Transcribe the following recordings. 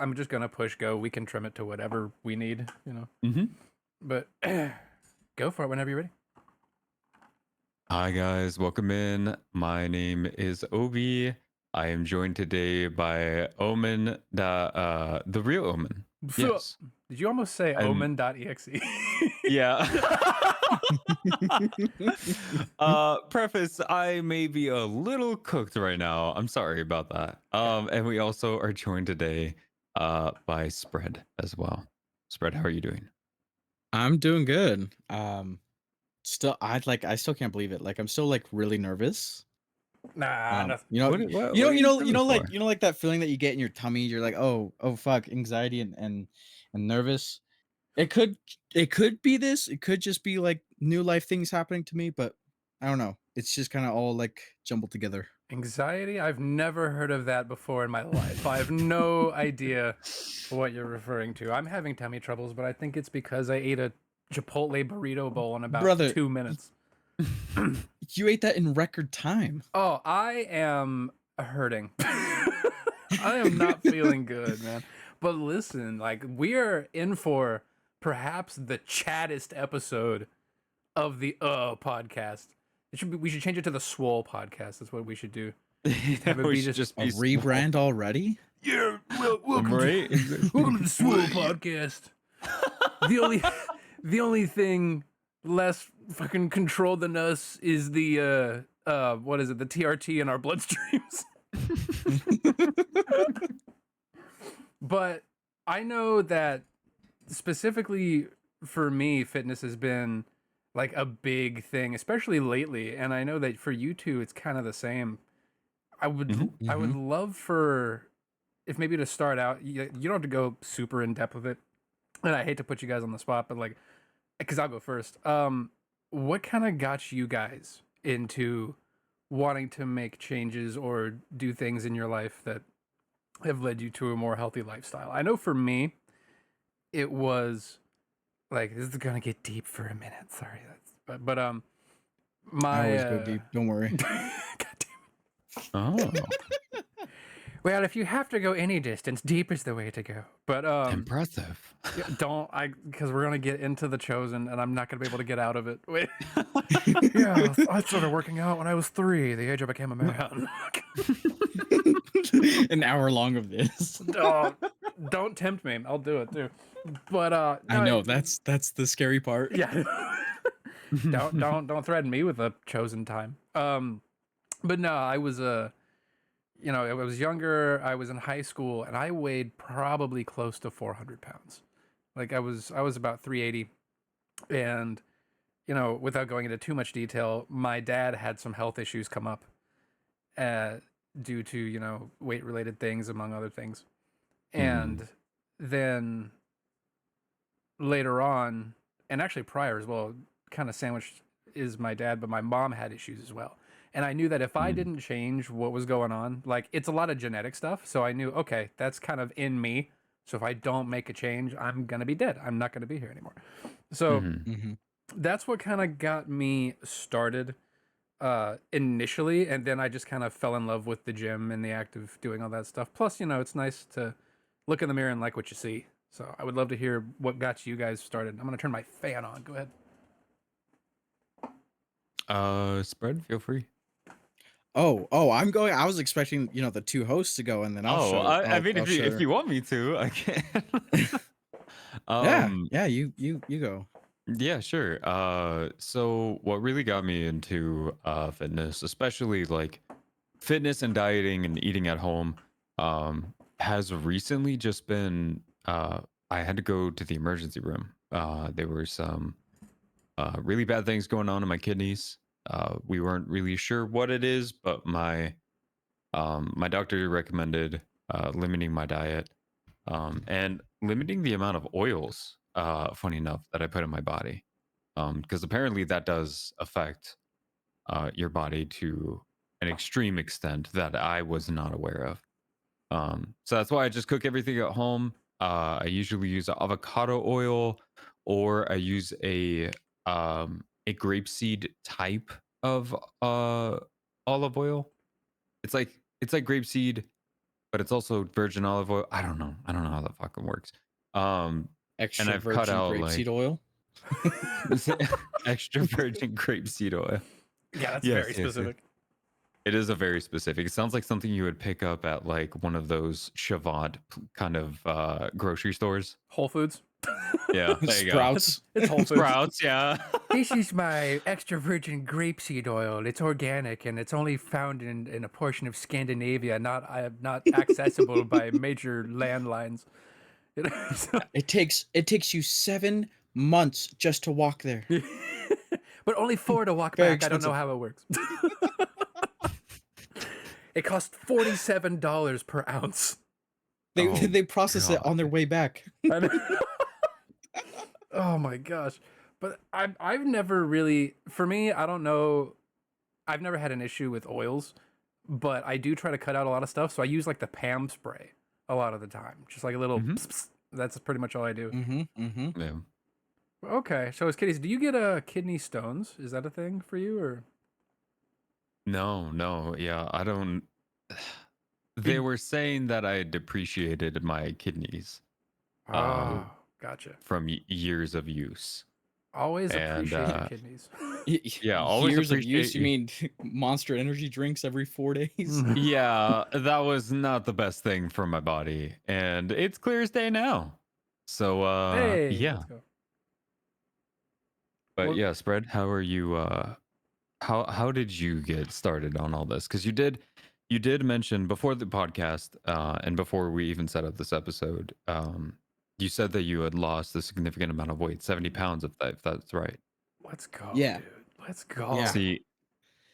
I'm just gonna push go. We can trim it to whatever we need, Mm-hmm. But go for it whenever you're ready. Hi guys, welcome in. My name is Obi. I am joined today by Omen, the real Omen. Yes. Did you almost say And omen.exe? yeah. Preface, I may be a little cooked right now. I'm sorry about that. And we also are joined today by Spread as well. Spread, how are you doing? I'm doing good. I still can't believe it. Like I'm still like really nervous. Nah, nothing. Like that feeling that you get in your tummy. You're like, oh fuck, anxiety and nervous. It could be this. It could just be like new life things happening to me, but I don't know. It's just kind of all like jumbled together. Anxiety? I've never heard of that before in my life. I have no idea what you're referring to. I'm having tummy troubles, but I think it's because I ate a Chipotle burrito bowl in about Brother, 2 minutes. You ate that in record time. Oh, I am hurting. I am not feeling good, man. But listen, like we are in for perhaps the chattest episode of the podcast. We should change it to the Swole podcast. That's what we should do. Have it We be should just A rebrand already? Yeah, welcome Right? welcome to the Swole podcast. The only thing less fucking controlled than us is the what is it? The TRT in our bloodstreams. But I know that specifically for me, fitness has been like a big thing, especially lately. And I know that for you two, it's kind of the same. I would love for, if maybe to start out, you don't have to go super in depth with it. And I hate to put you guys on the spot, but like, because I'll go first. What kind of got you guys into wanting to make changes or do things in your life that have led you to a more healthy lifestyle? I know for me, it was like, this is gonna get deep for a minute. Sorry, but I my always go deep. Don't worry. God Oh, well, if you have to go any distance, deep is the way to go. But impressive. because we're gonna get into the Chosen, and I'm not gonna be able to get out of it. Wait. Yeah, I started working out when I was 3, the age I became a man. An hour long of this. Don't tempt me. I'll do it too. But I know that's the scary part. yeah. don't threaten me with a chosen time. But no, I was I was younger. I was in high school, and I weighed probably close to 400 pounds. Like I was about 380, and without going into too much detail, my dad had some health issues come up, due to weight related things, among other things, and then later on, and actually prior as well, kind of sandwiched is my dad, but my mom had issues as well. And I knew that if I didn't change what was going on, like it's a lot of genetic stuff. So I knew, okay, that's kind of in me. So if I don't make a change, I'm going to be dead. I'm not going to be here anymore. So that's what kind of got me started initially. And then I just kind of fell in love with the gym and the act of doing all that stuff. Plus, it's nice to look in the mirror and like what you see. So I would love to hear what got you guys started. I'm going to turn my fan on. Go ahead. Spread, feel free. Oh, I'm going. I was expecting, the two hosts to go, and then I'll show. I mean, I'll if you want me to, I can. yeah, you go. Yeah, sure. So what really got me into fitness, especially like fitness and dieting and eating at home, has recently just been I had to go to the emergency room. There were some really bad things going on in my kidneys. We weren't really sure what it is, but my doctor recommended limiting my diet and limiting the amount of oils. Funny enough, that I put in my body, because apparently that does affect your body to an extreme extent that I was not aware of. So that's why I just cook everything at home. I usually use avocado oil, or I use a grapeseed type of olive oil. It's like grapeseed, but it's also virgin olive oil. I don't know. I don't know how that fucking works. And Extra I've cut virgin out grapeseed like oil. extra virgin grapeseed oil. Yeah, that's Yes, very yes, yes. specific. It is a very specific. It sounds like something you would pick up at like one of those Chavant kind of grocery stores. Whole Foods. Yeah, there you go. Sprouts. It's Whole Foods. Sprouts, yeah. This is my extra virgin grapeseed oil. It's organic and it's only found in a portion of Scandinavia, not accessible by major landlines. So- It takes you 7 months just to walk there. but only 4 to walk Very back. I don't know expensive. how it works. It costs $47 per ounce. They Oh, they process it on their way back. Oh my gosh. But I've never really, for me, I don't know, I've never had an issue with oils, but I do try to cut out a lot of stuff. So I use like the Pam spray a lot of the time. Just like a little Mhm. pss, pss. That's pretty much all I do. Yeah. Okay. So as kiddies, do you get kidney stones? Is that a thing for you or? No, yeah, I don't. They were saying that I depreciated my kidneys Oh, gotcha. from years of use. Always And, appreciate your kidneys. Yeah, always Years of use. appreciate You mean Monster Energy drinks every 4 days? Yeah, that was not the best thing for my body, and it's clear as day now. So, Hey, yeah. let's go. But Well- yeah, Spread, how are you? How did you get started on all this? Because you did mention before the podcast, and before we even set up this episode, you said that you had lost a significant amount of weight, 70 pounds, if that's right. Let's go, Yeah. dude. Let's go. Yeah. See,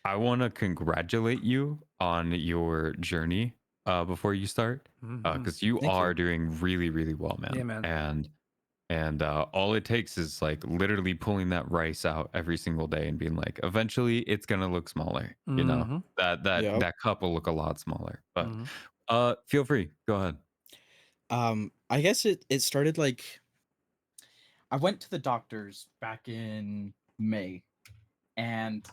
I want to congratulate you on your journey before you start, Mhm. because you Thank you. are doing really, really well, man. Yeah, man. And all it takes is like literally pulling that rice out every single day and being like, eventually it's gonna look smaller. You know, Mhm. Yep. that cup will look a lot smaller. But Mhm. feel free, go ahead. I guess it started like I went to the doctors back in May, and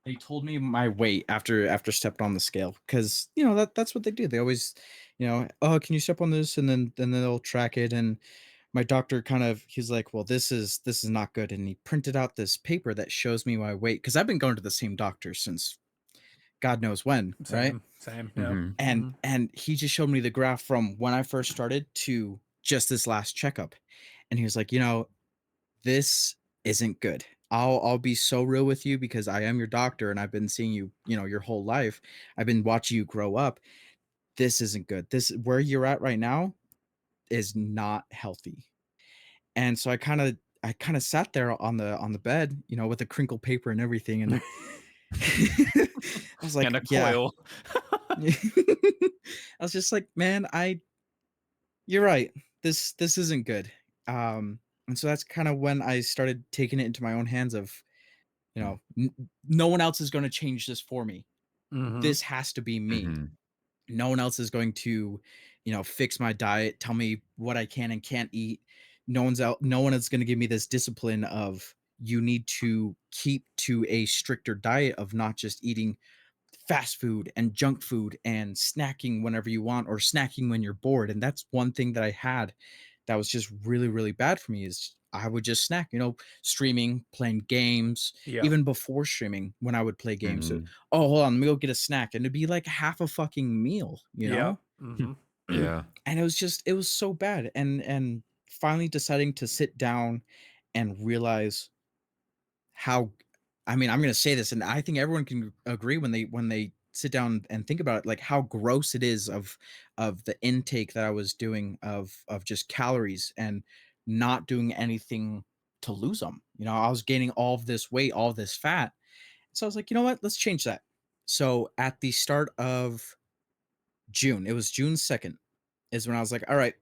they told me my weight after stepping on the scale, because that's what they do. They always, oh, can you step on this, and then they'll track it. And my doctor he's like, well, this is not good, and he printed out this paper that shows me my weight, because I've been going to the same doctor since God knows when, right? Same. Yeah. Mhm. And he just showed me the graph from when I first started to just this last checkup, and he was like, this isn't good. I'll be so real with you, because I am your doctor and I've been seeing you, your whole life. I've been watching you grow up. This isn't good. This where you're at right now is not healthy. And so I kind of sat there on the bed, with the crinkled paper and everything, and I was like, And a yeah. coil. I was just like, man, you're right. This isn't good. And so that's kind of when I started taking it into my own hands of, no one else is going to change this for me. Mhm. This has to be me. Mhm. No one else is going to, fix my diet, tell me what I can and can't eat. No one is going to give me this discipline of, you need to keep to a stricter diet of not just eating fast food and junk food and snacking whenever you want, or snacking when you're bored. And that's one thing that I had that was just really, really bad for me, is I would just snack, streaming, playing games. Yeah. Even before streaming, when I would play games, Mhm. oh, hold on, let me go get a snack, and it'd be like half a fucking meal, Yeah. Mhm. Yeah. and it was so bad. And finally deciding to sit down and realize how, I mean, I'm going to say this, and I think everyone can agree when they sit down and think about it, like how gross it is of the intake that I was doing of just calories, and not doing anything to lose them. I was gaining all of this weight, all of this fat. So I was like, you know what? Let's change that. So at the start of June, it was June 2nd, is when I was like, all right,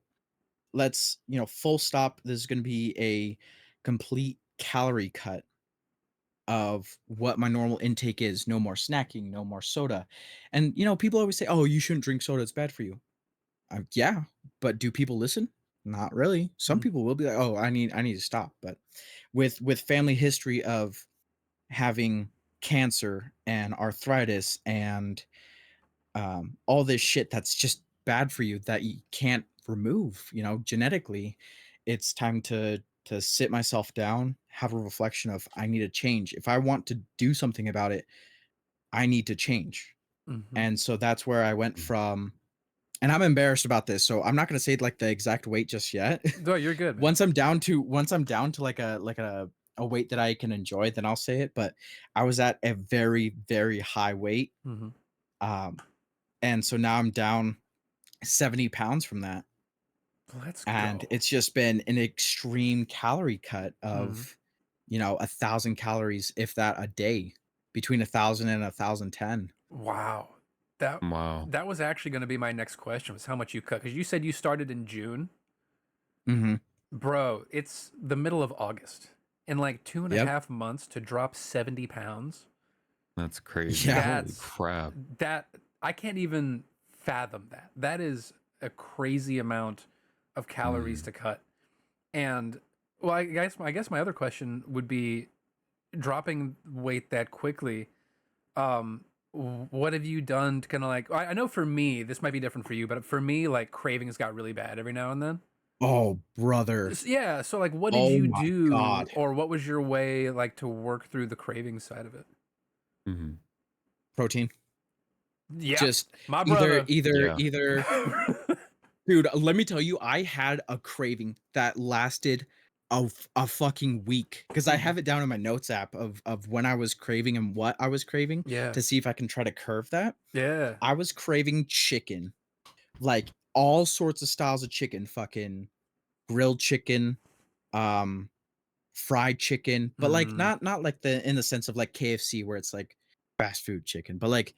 let's, full stop. This is going to be a complete calorie cut of what my normal intake is. No more snacking, no more soda. And people always say, "Oh, you shouldn't drink soda, it's bad for you." Yeah, but do people listen? Not really. Some Mm. people will be like, "Oh, I need to stop." But with family history of having cancer and arthritis and all this shit that's just bad for you that you can't remove, genetically. It's time to sit myself down, have a reflection of I need to change. If I want to do something about it, I need to change. Mm-hmm. And so that's where I went from, and I'm embarrassed about this, so I'm not going to say like the exact weight just yet. No, you're good, man. once I'm down to like a weight that I can enjoy, then I'll say it. But I was at a very, very high weight. Mm-hmm. And so now I'm down 70 pounds from that. Let's And go. it's just been an extreme calorie cut Mm-hmm. of 1,000 calories, if that, a day, between 1,000 and 1,010. Wow. Wow. That was actually going to be my next question, was how much you cut, because you said you started in June. Mm-hmm. Bro, it's the middle of August. In like 2.5 Yep. months to drop 70 pounds. That's crazy. Yeah. Holy crap. That I can't even fathom that. That is a crazy amount of calories to cut. And well, I guess my other question would be, dropping weight that quickly, what have you done to kind of like, I know for me this might be different for you, but for me, like, cravings got really bad every now and then. Oh, brother. Yeah, so like, what did Oh you my do, God. or what was your way like to work through the craving side of it? Mm-hmm. Protein. Yeah, Just my brother. either dude, let me tell you, I had a craving that lasted a fucking week, because I have it down in my notes app of when I was craving and what I was craving, Yeah, to see if I can try to curve that. yeah. I was craving chicken, like all sorts of styles of chicken, fucking grilled chicken, fried chicken, but like not like the in the sense of like KFC where it's like fast food chicken, but like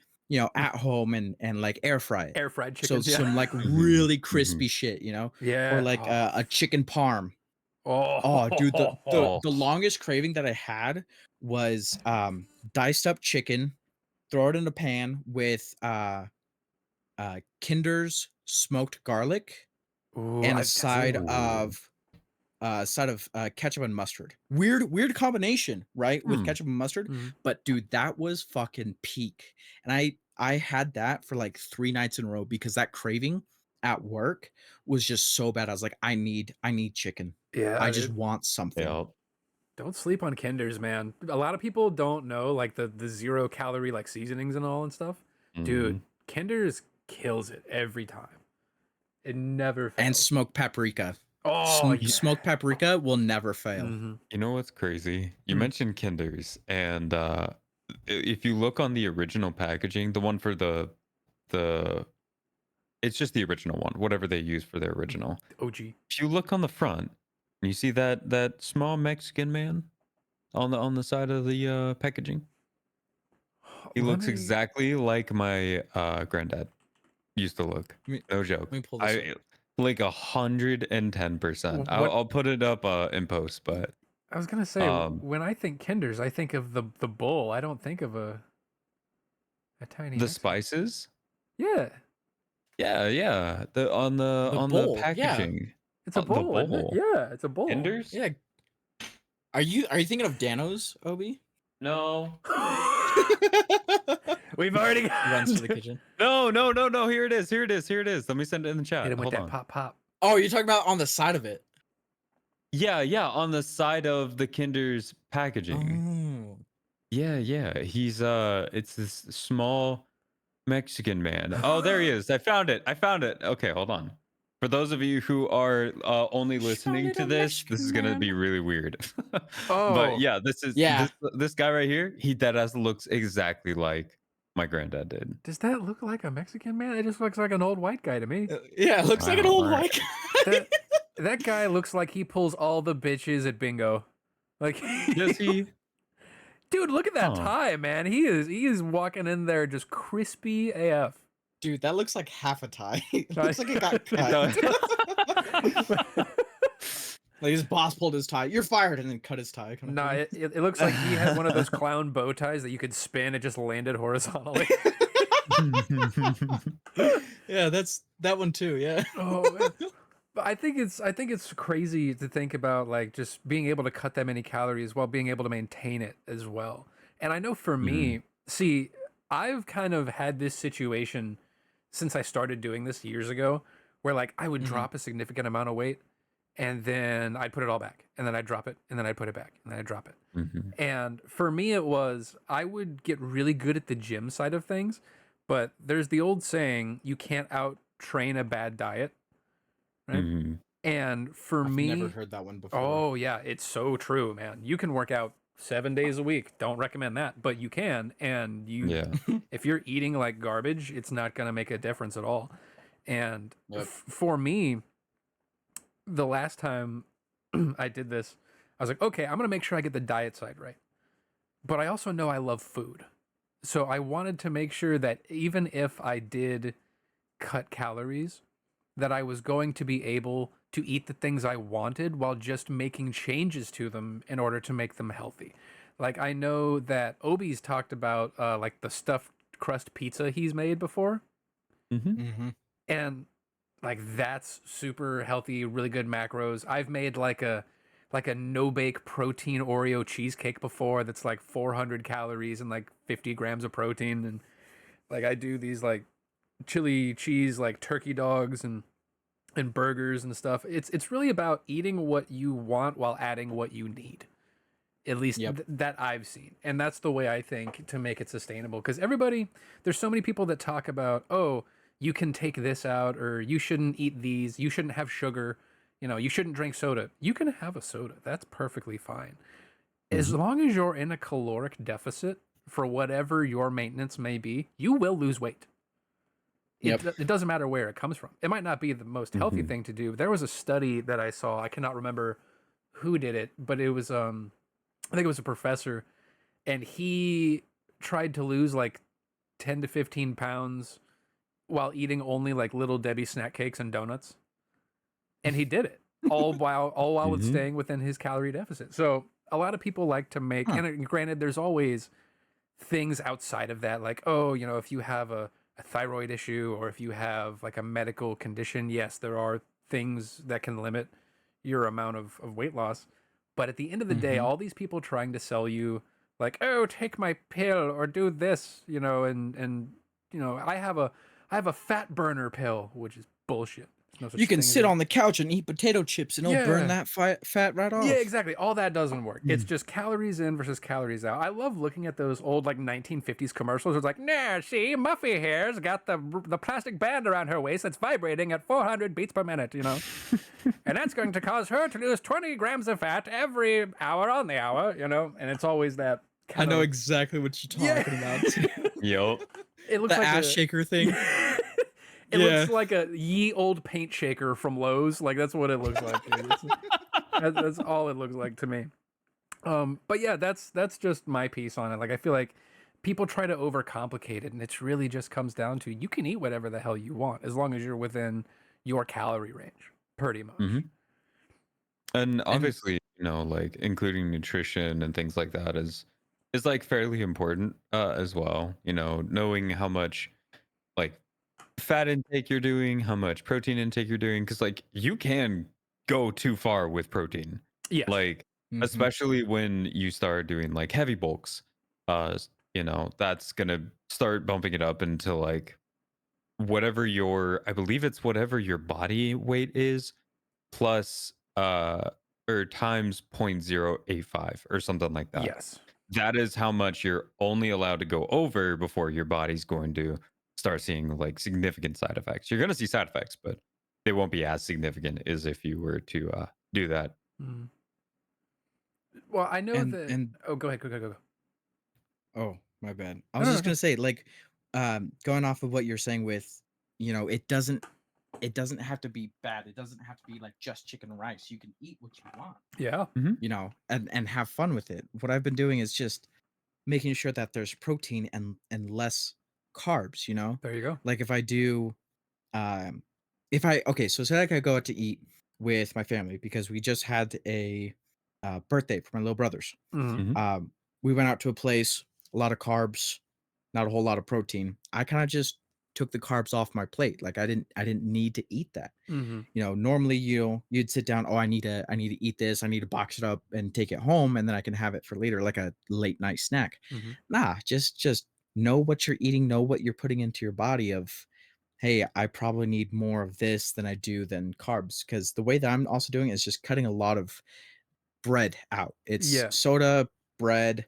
at home and like air fry it. Air fried So chicken. Yeah. some like Mm-hmm. really Mm-hmm. crispy shit, or Yeah. like a chicken parm. Oh. Oh, dude, the Oh. longest craving that I had was diced up chicken, throw it in a pan with Kinder's smoked garlic Ooh, and a that's side good. of ketchup and mustard. Weird combination, right? With Hmm. ketchup and mustard. Mhm. But dude, that was fucking peak. And I had that for like 3 nights in a row, because that craving at work was just so bad. I was like, I need chicken. Yeah, I just dude. want something. Yeah. Don't sleep on Kinders, man. A lot of people don't know like the 0 calorie like seasonings and all and stuff. Mm-hmm. Dude, Kinders kills it every time. It never fails. And smoked paprika. Oh, yeah. Smoked paprika will never fail. Mhm. You know what's crazy? You Hmm. mentioned Kinders, and if you look on the original packaging, the one for the it's just the original one, whatever they use for their original. OG. If you look on the front, and you see that small Mexican man on the side of the packaging, he Let looks me- exactly like my granddad used to look. Let me- No joke. Let me pull this up. Like 110%. What- I'll put it up in post, but I was gonna say, Um, when I think Kinders, I think of the bowl. I don't think of a tiny the Mexican. spices, Yeah, yeah, on The the bowl, yeah. packaging. it's a The bowl. Isn't it? bowl. Yeah, it's a bowl. Kinders? Yeah. Are you thinking of Dano's, Obi? No. We've already got. Runs to the kitchen. No. Here it is. Let me send it in the chat. Hit him with Hold that on. pop. Oh, you're talking about on the side of it. Yeah, on the side of the Kinder's packaging. Oh. Yeah. He's it's this small Mexican man. Oh, there he is. I found it. Okay, hold on. For those of you who are only listening to little this, this is Mexican gonna man. be really weird. Oh. But yeah, this is Yeah. this guy right here. He deadass looks exactly like my granddad did. Does that look like a Mexican man? It just looks like an old white guy to me. Yeah, it looks like an Wow, old alright. white guy. That guy looks like he pulls all the bitches at bingo. Like, Does he? dude, look at that Huh. tie, man. He is walking in there just crispy AF. Dude, that looks like half a tie. It Nice. looks like it got It cut. does. Like his boss pulled his tie. You're fired, and then cut his tie. kind of Nah, thing. it looks like he had one of those clown bow ties that you could spin. It just landed horizontally. Yeah, that's that one too. Yeah. Oh, man. But I think it's crazy to think about, like, just being able to cut that many calories while being able to maintain it as well. And I know for me, see, I've kind of had this situation since I started doing this years ago, where like I would Mhm. drop a significant amount of weight and then I'd put it all back and then I'd drop it and then I'd put it back and then I'd drop it. Hmm. And for me, it was I would get really good at the gym side of things, but there's the old saying, you can't out train a bad diet, right? Hmm. And for I've never me, heard that one before. oh yeah, it's so true, man. You can work out 7 days a week. Don't recommend that, but you can. And Yeah. if you're eating like garbage, it's not gonna make a difference at all. And Yep. for me, the last time I did this, I was like, okay, I'm gonna make sure I get the diet side right. But I also know I love food. So I wanted to make sure that even if I did cut calories, that I was going to be able to eat the things I wanted while just making changes to them in order to make them healthy. Like I know that Obi's talked about like the stuffed crust pizza he's made before, Hmm. Mm-hmm. and like that's super healthy, really good macros. I've made like a no bake protein Oreo cheesecake before that's like 400 calories and like 50 grams of protein, and like I do these like chili cheese like turkey dogs and burgers and stuff. It's really about eating what you want while adding what you need. At least Yep. that I've seen. And that's the way I think to make it sustainable, cuz everybody, there's so many people that talk about, "Oh, you can take this out or you shouldn't eat these, you shouldn't have sugar, you know, you shouldn't drink soda." You can have a soda. That's perfectly fine. As Hmm. long as you're in a caloric deficit for whatever your maintenance may be, you will lose weight. Yep. It doesn't matter where it comes from. It might not be the most healthy Hmm. thing to do. There was a study that I saw. I cannot remember who did it, but it was I think it was a professor, and he tried to lose like 10 to 15 pounds while eating only like little Debbie snack cakes and donuts. And he did it all while it's Hmm. staying within his calorie deficit. So a lot of people like to make, Huh. and granted, there's always things outside of that, like, oh, you know, if you have a thyroid issue or if you have like a medical condition, yes, there are things that can limit your amount of weight loss. But at the end of the day, Mm-hmm. all these people trying to sell you like, oh, take my pill or do this, you know, and you know, I have a fat burner pill, which is bullshit. There's no such You can thing as sit a on the couch and eat potato chips, and it'll burn yeah. that fat right Yeah, off. exactly. All that doesn't work. It's Mm. just calories in versus calories out. I love looking at those old like 1950s commercials. It's like, nah, see, Muffy here's got the plastic band around her waist that's vibrating at 400 beats per minute, you know, and that's going to cause her to lose 20 grams of fat every hour on the hour, you know, and it's always that I kind know of exactly what you're talking about. Yup. it looks The like ass a shaker thing. it Yeah. looks like a ye old paint shaker from Lowe's. Like that's what it looks like, dude. That's all it looks like to me. But yeah, that's just my piece on it. Like I feel like people try to overcomplicate it, and it's really just comes down to you can eat whatever the hell you want as long as you're within your calorie range, pretty much. Hmm. And And obviously, you know, like including nutrition and things like that is like fairly important as well. You know, knowing how much like fat intake you're doing, how much protein intake you're doing, because like you can go too far with protein. Yes. Like Mhm. especially when you start doing like heavy bulks, you know, that's gonna start bumping it up into like whatever your I believe it's whatever your body weight is plus or times 0.085 or something like that. Yes. That is how much you're only allowed to go over before your body's going to start seeing like significant side effects. You're going to see side effects, but they won't be as significant as if you were to do that. Mm. Well, I know that. and Oh, go ahead. Go. oh, my bad. I No, was no, just no. gonna say, like, going off of what you're saying with, you know, it doesn't have to be bad. It doesn't have to be like just chicken and rice. You can eat what you want, Yeah. you know, and have fun with it. What I've been doing is just making sure that there's protein and less carbs, you know? There you go. Like if I do if I okay, so say like I go out to eat with my family because we just had a birthday for my little brothers. Hmm. Mhm. We went out to a place, a lot of carbs, not a whole lot of protein. I kind of just took the carbs off my plate. Like I didn't need to eat that. Hmm. You know, normally you'd sit down, oh, I need to eat this, I need to box it up and take it home and then I can have it for later, like a late night snack. Hmm. Nah, just know what you're eating, know what you're putting into your body of hey, I probably need more of this than I do than carbs. Because the way that I'm also doing is just cutting a lot of bread out. It's Yeah. soda, bread,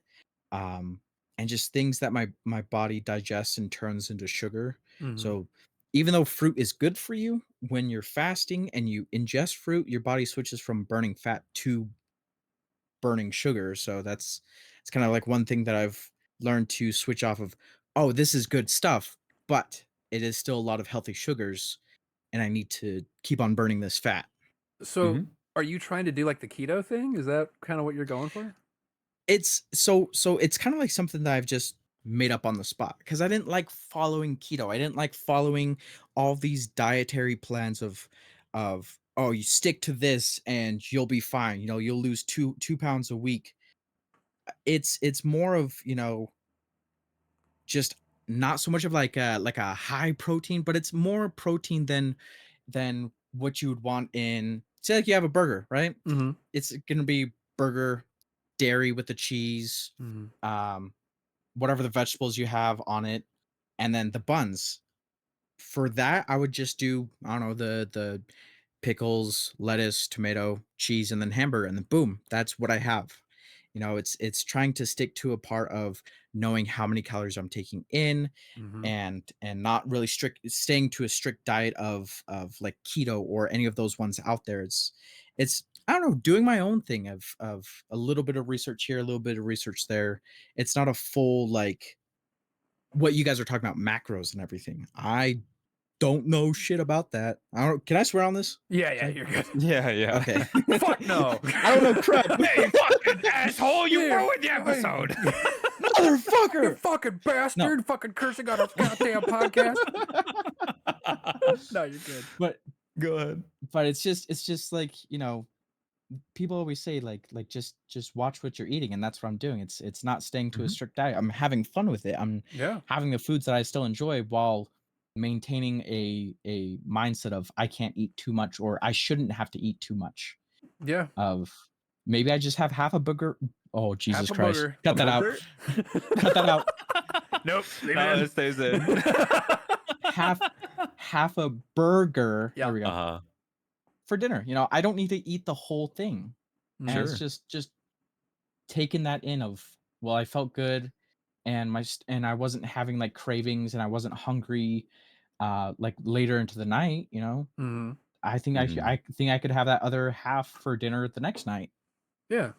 um, and just things that my body digests and turns into sugar. Hmm. So even though fruit is good for you, when you're fasting and you ingest fruit, your body switches from burning fat to burning sugar. So that's it's kind of like one thing that I've learned to switch off of. Oh, this is good stuff, but it is still a lot of healthy sugars, and I need to keep on burning this fat. So, Mhm. are you trying to do like the keto thing? Is that kind of what you're going for? It's it's kind of like something that I've just made up on the spot because I didn't like following keto. I didn't like following all these dietary plans of oh, you stick to this and you'll be fine. You know, you'll lose 2 pounds a week. It's more of, just not so much of like a high protein, but it's more protein than what you would want in, say, like you have a burger, right? Hmm. It's gonna be burger, dairy with the cheese, Hmm. um, whatever the vegetables you have on it, and then the buns. For that, I would just do, I don't know, the pickles, lettuce, tomato, cheese, and then hamburger, and then boom, that's what I have. It's trying to stick to a part of knowing how many calories I'm taking in, Hmm. and not really staying to a strict diet of like keto or any of those ones out there. It's I don't know, doing my own thing of a little bit of research here, a little bit of research there. It's not a full like what you guys are talking about, macros and everything. I don't know shit about that. I don't Can I swear on this? Yeah, yeah, Can you're good. Yeah, yeah. Okay. Fuck no. I don't know crap. Hey, fucking asshole! You Yeah, ruined the episode. You Motherfucker. fucking No. bastard! Fucking cursing on our goddamn podcast. No, you're good. But Go ahead. it's just like, people always say like just watch what you're eating, and that's what I'm doing. It's not staying to a Mhm. strict diet. I'm having fun with it. I'm Yeah. having the foods that I still enjoy while maintaining a mindset of I can't eat too much, or I shouldn't have to eat too much. Yeah. Of maybe I just have half a burger. Oh, Jesus Half a Christ. booger. Cut that out. Cut that out. Nope. Leave No, it in. it stays in. Half a burger. Yeah. There we go. Uh-huh. For dinner. I don't need to eat the whole thing. And Sure. it's just taking that in of, well, I felt good, and and I wasn't having like cravings, and I wasn't hungry like later into the night. Hmm. I think I think I could have that other half for dinner the next night. Yeah.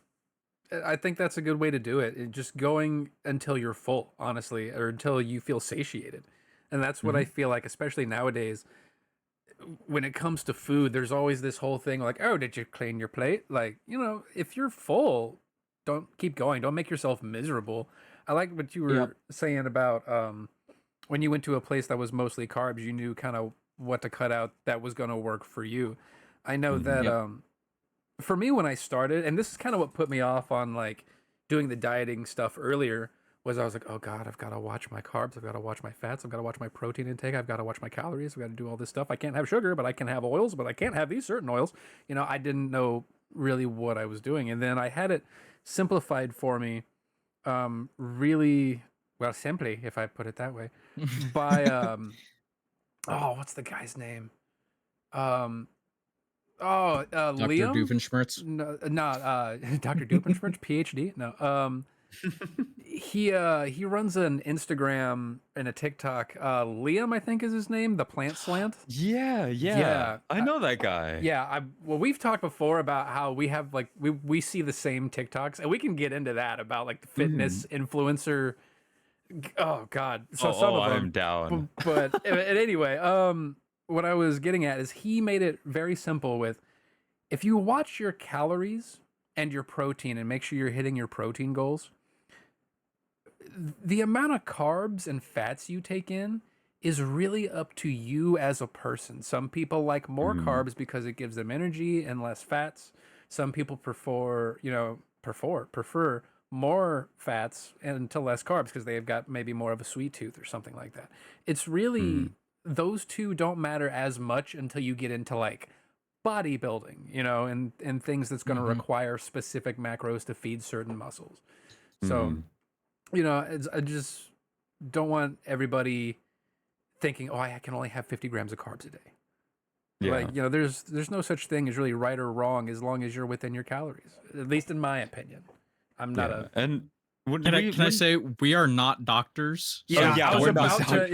I think that's a good way to do it. Just going until you're full, honestly, or until you feel satiated. And that's what I Mhm. feel like, especially nowadays, when it comes to food, there's always this whole thing like, oh, did you clean your plate? Like, if you're full, don't keep going. Don't make yourself miserable. I like what you Yep. were saying about when you went to a place that was mostly carbs, you knew kind of what to cut out that was going to work for you. I know Mhm. that Yep. for me when I started, and this is kind of what put me off on like doing the dieting stuff earlier, was I was like, oh God, I've got to watch my carbs, I've got to watch my fats, I've got to watch my protein intake, I've got to watch my calories, I've got to do all this stuff. I can't have sugar, but I can have oils, but I can't have these certain oils. I didn't know really what I was doing. And then I had it simplified for me, really well, simply, if I put it that way, by oh, what's the guy's name? Um, Dr. Liam? Doofenshmirtz. No, not Dr. Dupenschmerz, PhD. No, he runs an Instagram and a TikTok. Liam, I think is his name. The Plant Slant. Yeah, yeah. Yeah, I know that guy. Yeah, well, we've talked before about how we have like we see the same TikToks, and we can get into that about like the fitness influencer. Oh God, so some of them. I'm down. But anyway, what I was getting at is he made it very simple with, if you watch your calories and your protein and make sure you're hitting your protein goals, the amount of carbs and fats you take in is really up to you as a person. Some people like more carbs because it gives them energy and less fats. Some people prefer more fats and to less carbs because they've got maybe more of a sweet tooth or something like that. It's really, those two don't matter as much until you get into like bodybuilding, and things that's going to require specific macros to feed certain muscles. So, I just don't want everybody thinking, oh, I can only have 50 grams of carbs a day. Yeah. Like, you know, there's no such thing as really right or wrong as long as you're within your calories. At least in my opinion. I'm not Yeah. a And Can I say we are not doctors? yeah, yeah, I was we're not about to, doctors.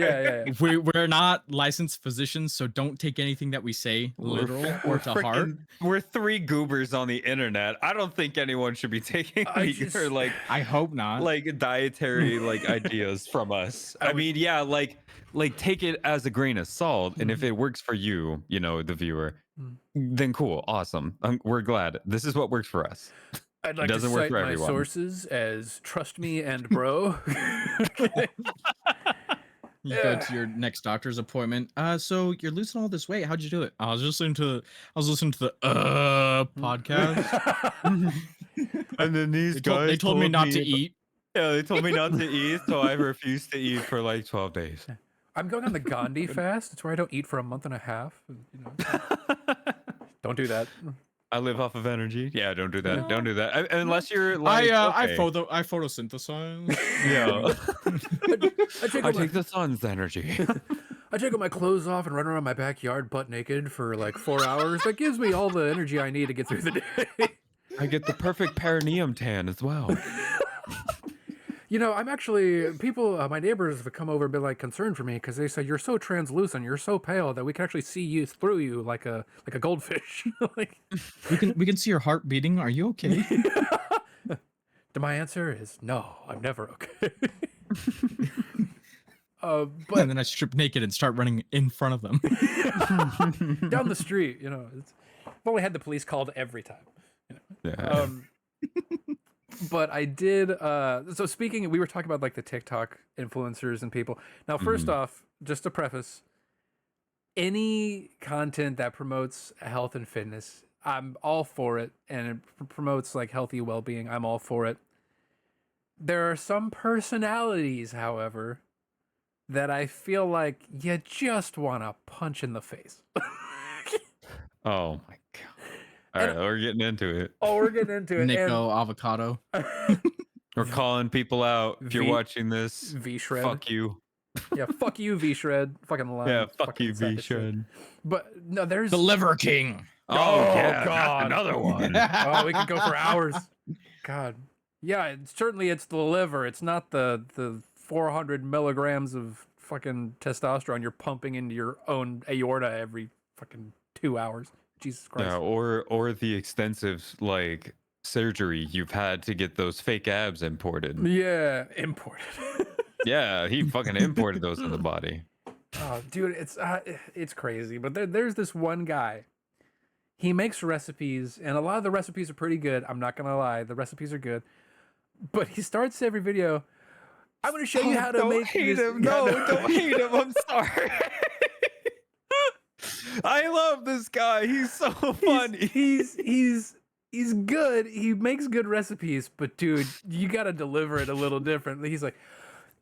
yeah. We're not licensed physicians, so don't take anything that we say literal or to heart. We're 3 goobers on the internet. I don't think anyone should be taking or like I hope not. like dietary like ideas from us. I mean, yeah, like take it as a grain of salt, and if it works for you, you know, the viewer, then cool, awesome. We're glad. This is what works for us. I'd like doesn't to work cite for my everyone. sources as Trust Me and Bro. You go to your next doctor's appointment. So you're losing all this weight. How'd you do it? I was listening to the podcast. And then these They told me not to eat. Yeah, they told me not to eat, so I refused to eat for like 12 days. I'm going on the Gandhi fast. It's where I don't eat for a month and a half. You know, don't do that. I live off of energy. Yeah, don't do that. Don't do that. Unless you're like I photosynthesize. Yeah. I I take the sun's energy. I take all my clothes off and run around my backyard butt naked for like 4 hours. That gives me all the energy I need to get through the day. I get the perfect perineum tan as well. You know, I'm actually my neighbors have come over and been like concerned for me because they say you're so translucent, you're so pale that we can actually see you through you like a goldfish. Like, we can see your heart beating. Are you okay? my answer is no. I'm never okay. But and then I strip naked and start running in front of them. down the street, you know, I've only had the police called every time. You know? Yeah. But I did. So speaking, we were talking about like the TikTok influencers and people. Now, first off, just to preface, any content that promotes health and fitness, I'm all for it, and it promotes like healthy well-being. I'm all for it. There are some personalities, however, that I feel like you just want to punch in the face. Oh my god. All right, we're getting into it. Oh, we're getting into it. Nico Avocado. We're calling people out. If you're V- watching this, V-Shred. fuck you. Yeah, fuck you, V-Shred. Fucking lie. Yeah, fuck Fucking you, sack of shit. V-Shred. But no, there's The Liver King. Oh, yeah, God. another one. Oh, we could go for hours. God. Yeah, certainly it's the liver. It's not the 400 milligrams of fucking testosterone you're pumping into your own aorta every fucking 2 hours. Jesus Christ. Yeah, or the extensive like surgery you've had to get those fake abs imported. Yeah, imported. Yeah, he fucking imported those in the body. Oh, dude, it's crazy. But there's this one guy. He makes recipes, and a lot of the recipes are pretty good. I'm not gonna lie, the recipes are good. But he starts every video. I'm gonna show you how to make. Hate this... him. No, don't hate him. I'm sorry. I love this guy. He's so funny. He's good. He makes good recipes, but dude, you gotta deliver it a little differently. He's like,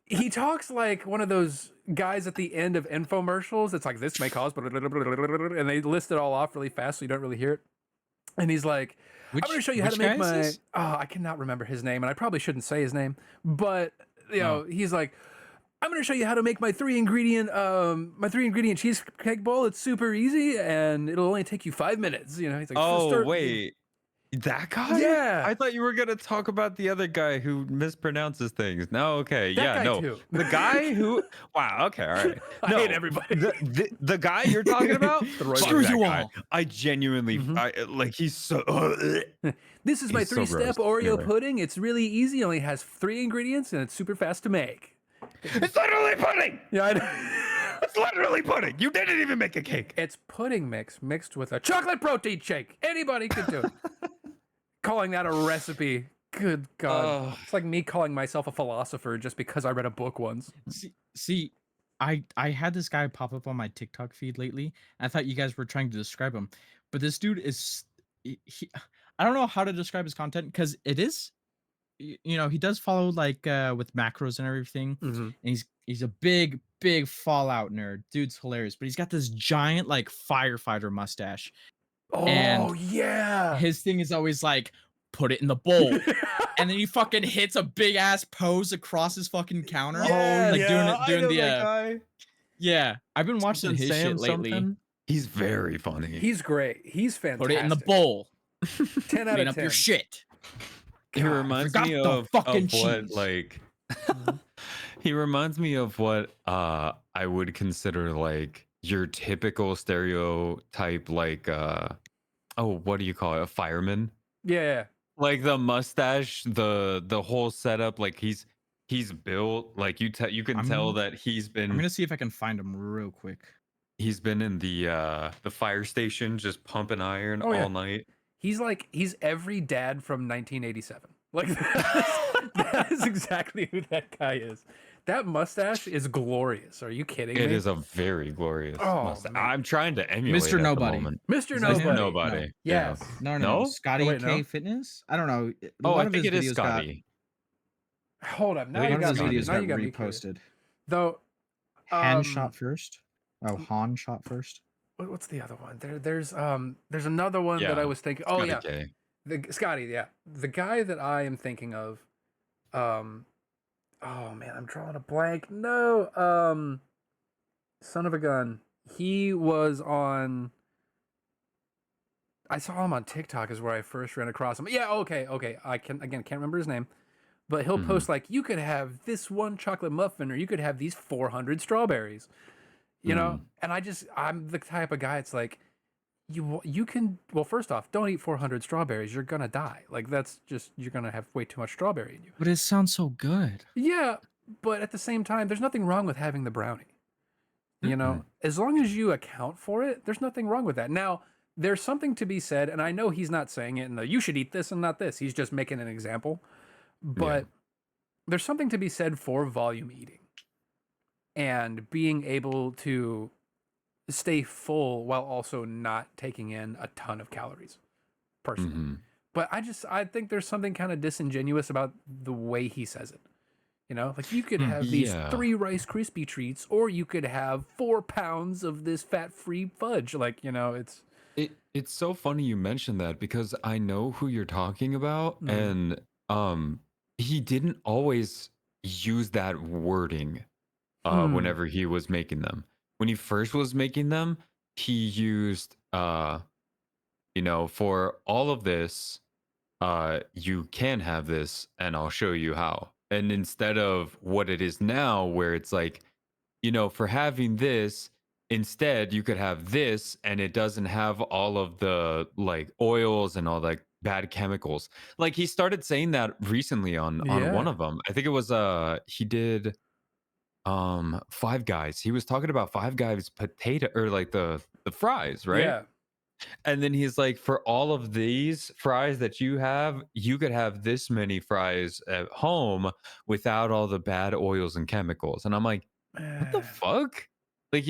he talks like one of those guys at the end of infomercials. It's like, this may cause, and they list it all off really fast, so you don't really hear it. And he's like, I'm gonna show you how to make my. Oh, I cannot remember his name, and I probably shouldn't say his name, but you know, he's like, I'm gonna show you how to make my three ingredient cheesecake bowl. It's super easy, and it'll only take you 5 minutes. You know, he's like, oh wait, that guy? Yeah. I thought you were gonna talk about the other guy who mispronounces things. No, okay, That yeah, guy no, too. the guy who. Wow, okay, all right. I No, hate everybody. The guy you're talking about. The right Fuck one. that You guy. all. I genuinely, I like. He's so. This is my He's so 3-step gross. Oreo Anyway. pudding. It's really easy. Only has 3 ingredients, and it's super fast to make. It's literally pudding. Yeah, I know. It's literally pudding. You didn't even make a cake. It's pudding mix mixed with a chocolate protein shake. Anybody could do it. Calling that a recipe. Good God. It's like me calling myself a philosopher just because I read a book once. See, I had this guy pop up on my TikTok feed lately. And I thought you guys were trying to describe him, but this dude is. I don't know how to describe his content because it is. You know, he does follow like with macros and everything. And he's a big Fallout nerd. Dude's hilarious, but he's got this giant like firefighter mustache. Oh, And yeah. His thing is always like, put it in the bowl. And then he fucking hits a big ass pose across his fucking counter. Yeah, like doing the Yeah, I've been watching Something his Sam shit lately. something. He's very funny. He's great. He's fantastic. Put it in the bowl. 10 out Clean of up 10. your shit. He God, reminds forgot me the of fucking what cheese. like Mhm. he reminds me of what I would consider like your typical stereotype like oh, what do you call it? A fireman? Yeah. Like the mustache, the whole setup, like he's built like you can tell I'm- that I'm gonna see if I can find him real quick. he's been in the fire station just pumping iron Oh, yeah. all night. He's every dad from 1987. Like that is exactly who that guy is. That mustache is glorious. Are you kidding me? It is a very glorious Oh, mustache. man. I'm trying to emulate Mr. at the Nobody. moment. Mr. Is that him? Nobody. Nobody. No. Yeah. Yes. No. No? Scotty Oh, wait, K no? Fitness. I don't know. A Oh, lot I of think his it is videos got. Scotty. Hold up. Now Wait, you One of got his me. videos Now got you got me curious. reposted. Though Han shot first. Oh, Han shot first. what's the other one? There's another one that I Yeah. was thinking. Oh, Scotty yeah. K. The Scotty, yeah. The guy that I am thinking of, oh man, I'm drawing a blank. No, son of a gun. He was on. I saw him on TikTok is where I first ran across him. Yeah, okay. I can't remember his name, but he'll post like, you could have this one chocolate muffin, or you could have these 400 strawberries. You know, and I'm the type of guy. It's like, you can, well, first off, don't eat 400 strawberries. You're gonna die. Like that's just, you're gonna have way too much strawberry in you. But it sounds so good. Yeah, but at the same time, there's nothing wrong with having the brownie. You know, as long as you account for it, there's nothing wrong with that. Now, there's something to be said, and I know he's not saying it in the you should eat this and not this. He's just making an example. But there's something to be said for volume eating and being able to stay full while also not taking in a ton of calories, personally. But I think there's something kind of disingenuous about the way he says it. You know, like you could have these 3 Rice Krispie treats, or you could have 4 pounds of this fat-free fudge. Like, you know, It's so funny you mentioned that because I know who you're talking about, and he didn't always use that wording whenever he was making them. When he first was making them, he used you know, for all of this, you can have this, and I'll show you how. And instead of what it is now, where it's like, you know, for having this, instead you could have this, and it doesn't have all of the like oils and all like bad chemicals. Like he started saying that recently on one of them. I think it was he did Five Guys. He was talking about Five Guys potato or like the fries, right? yeah. And then he's like, for all of these fries that you have, you could have this many fries at home without all the bad oils and chemicals. And I'm like, what the fuck? Like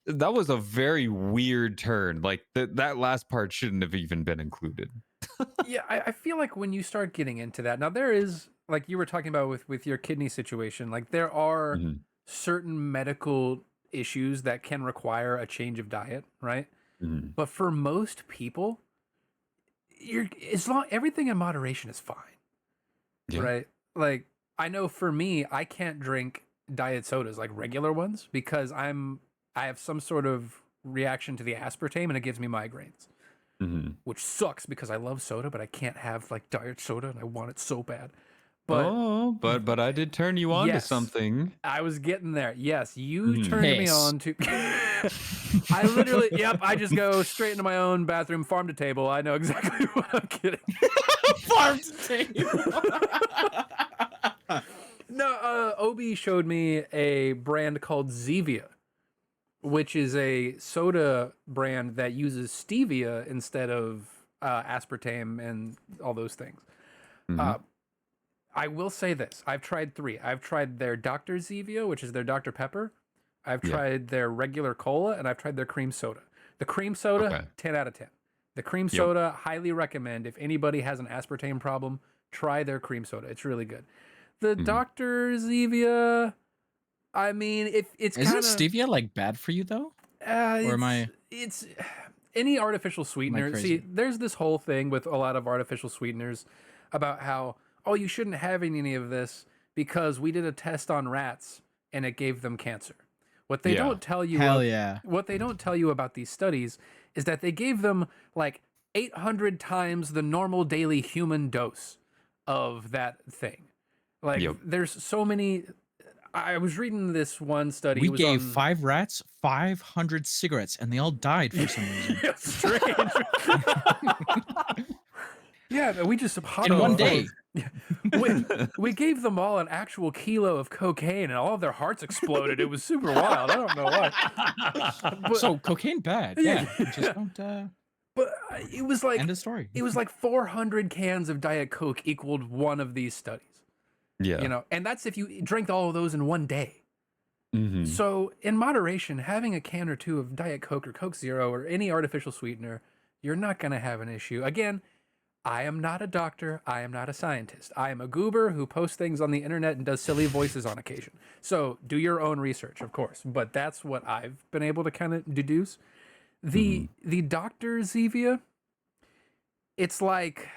that was a very weird turn. Like that last part shouldn't have even been included. Yeah, I feel like when you start getting into that, now there is, like you were talking about with your kidney situation, like there are certain medical issues that can require a change of diet, right? But for most people, everything in moderation is fine, right? Like I know for me, I can't drink diet sodas like regular ones because I have some sort of reaction to the aspartame and it gives me migraines, which sucks because I love soda, but I can't have like diet soda and I want it so bad. But but I did turn you on to Yes. something. I was getting there. Yes, you turned me on to. I literally, I just go straight into my own bathroom, farm to table. I know exactly what I'm kidding. Farm to table. No, Obi showed me a brand called Zevia, which is a soda brand that uses stevia instead of aspartame and all those things. I will say this. I've tried 3. I've tried their Dr. Zevia, which is their Dr. Pepper. I've tried their regular cola, and I've tried their cream soda. The cream soda, 10 out of 10. The cream soda, highly recommend. If anybody has an aspartame problem, try their cream soda. It's really good. The Dr. Zevia, I mean, it's kind of... Isn't stevia like bad for you though? Or am I... It's any artificial sweetener. See, there's this whole thing with a lot of artificial sweeteners about how, oh, you shouldn't have any of this because we did a test on rats and it gave them cancer. What they Yeah. don't tell you, Hell yeah. what they don't tell you about these studies is that they gave them like 800 times the normal daily human dose of that thing. Like, Yep. there's so many. I was reading this one study. We it was gave on, 5 rats 500 cigarettes, and they all died for some reason. It's strange. Yeah, we just In one day. we gave them all an actual kilo of cocaine, and all of their hearts exploded. It was super wild. I don't know why. But, So cocaine bad. Yeah. Yeah. Just don't but it was like end of story. it was like 400 cans of Diet Coke equaled one of these studies. Yeah. You know, and that's if you drank all of those in one day. Mhm. So, in moderation, having a can or two of Diet Coke or Coke Zero or any artificial sweetener, you're not going to have an issue. Again, I am not a doctor. I am not a scientist. I am a goober who posts things on the internet and does silly voices on occasion. So, do your own research, of course. But that's what I've been able to kind of deduce. The Dr. Zevia, it's like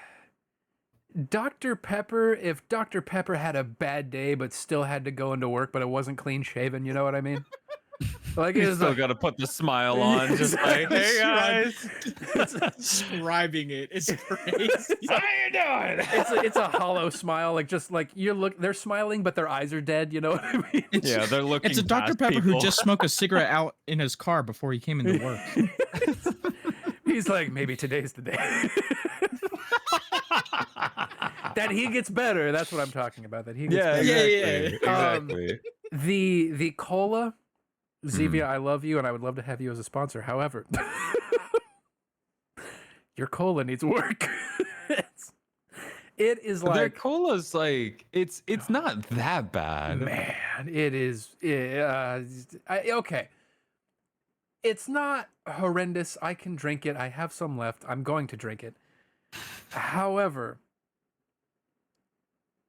Dr. Pepper, if Dr. Pepper had a bad day but still had to go into work, but it wasn't clean shaven, you know what I mean? Like, You it's still like, got to put the smile on, just like, hey guys, Describing it. It's crazy. how you doing? it's a hollow smile, like just like they're smiling, but their eyes are dead, you know what I mean? Yeah, they're looking. It's a Dr. past Pepper who people. just smoked a cigarette out in his car before he came into work. He's like, maybe today's the day. That he gets better. That's what I'm talking about. That he gets Yeah, better. exactly. Exactly. The cola, Zevia, I love you, and I would love to have you as a sponsor. However, your cola needs work. It is Their like, cola's like it's not that bad. man, it is. Okay, it's not horrendous. I can drink it. I have some left. I'm going to drink it. However,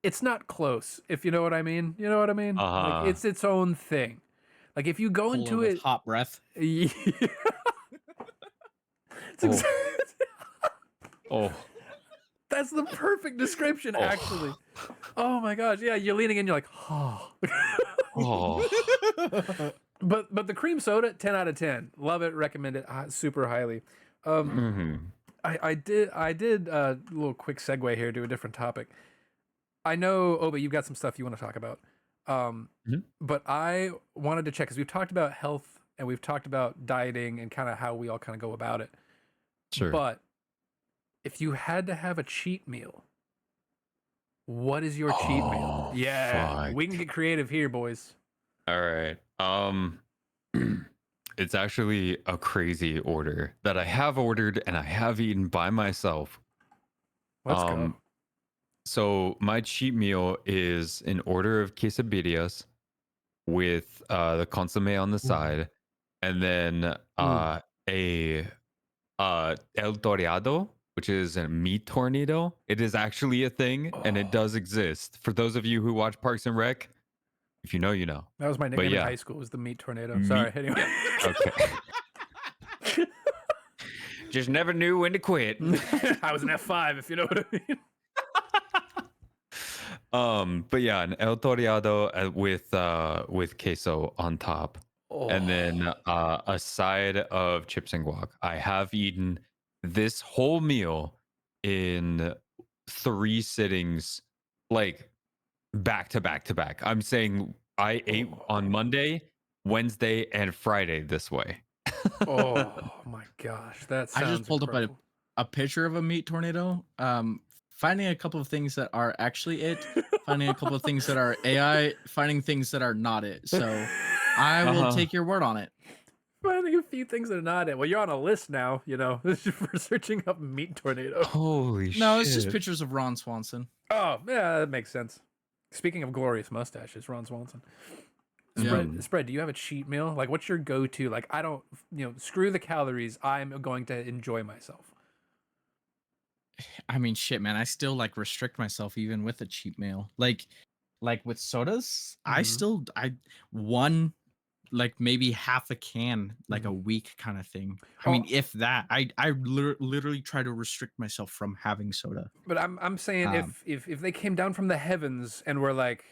it's not close, if you know what I mean. You know what I mean? Uh-huh. Like, it's its own thing. Like, if you go into it, hot breath. yeah. It's Oh. exa- Oh, that's the perfect description, actually. Oh my gosh, yeah, you're leaning in, you're like, oh. oh. But the cream soda, 10 out of 10. Love it, recommend it super highly. I did a little quick segue here to a different topic. I know, Oba, you've got some stuff you want to talk about. But I wanted to check, because we've talked about health and we've talked about dieting and kind of how we all kind of go about it. Sure. But if you had to have a cheat meal, what is your cheat meal? Yeah, fuck. we can get creative here, boys. All right. It's actually a crazy order that I have ordered and I have eaten by myself. Let's go. So my cheat meal is an order of quesadillas with the consomme on the side, and then a el torreado, which is a meat tornado. It is actually a thing, and it does exist. For those of you who watch Parks and Rec, if you know, you know. That was my nickname yeah. in high school, was the meat tornado. Sorry, anyway. Okay. Just never knew when to quit. I was an F5, if you know what I mean. But yeah, an el torreado with queso on top, and then a side of chips and guac. I have eaten this whole meal in 3 sittings, like back to back to back. I'm saying I ate on Monday, Wednesday, and Friday this way. Oh my gosh, that sounds I just pulled incredible. up a picture of a meat tornado. Finding a couple of things that are actually it, finding a couple of things that are AI, finding things that are not it. So I will take your word on it. Finding a few things that are not it. Well, you're on a list now, you know, for searching up meat tornado. Holy shit! No, it's just pictures of Ron Swanson. Oh, yeah, that makes sense. Speaking of glorious mustaches, Ron Swanson. Spread, do you have a cheat meal? Like, what's your go-to? Like, I don't, screw the calories. I'm going to enjoy myself. I mean, shit, man. I still like restrict myself even with a cheat meal. Like with sodas, I one, like maybe half a can, like a week kind of thing. I mean, if that, I literally try to restrict myself from having soda. But I'm saying if they came down from the heavens and were like,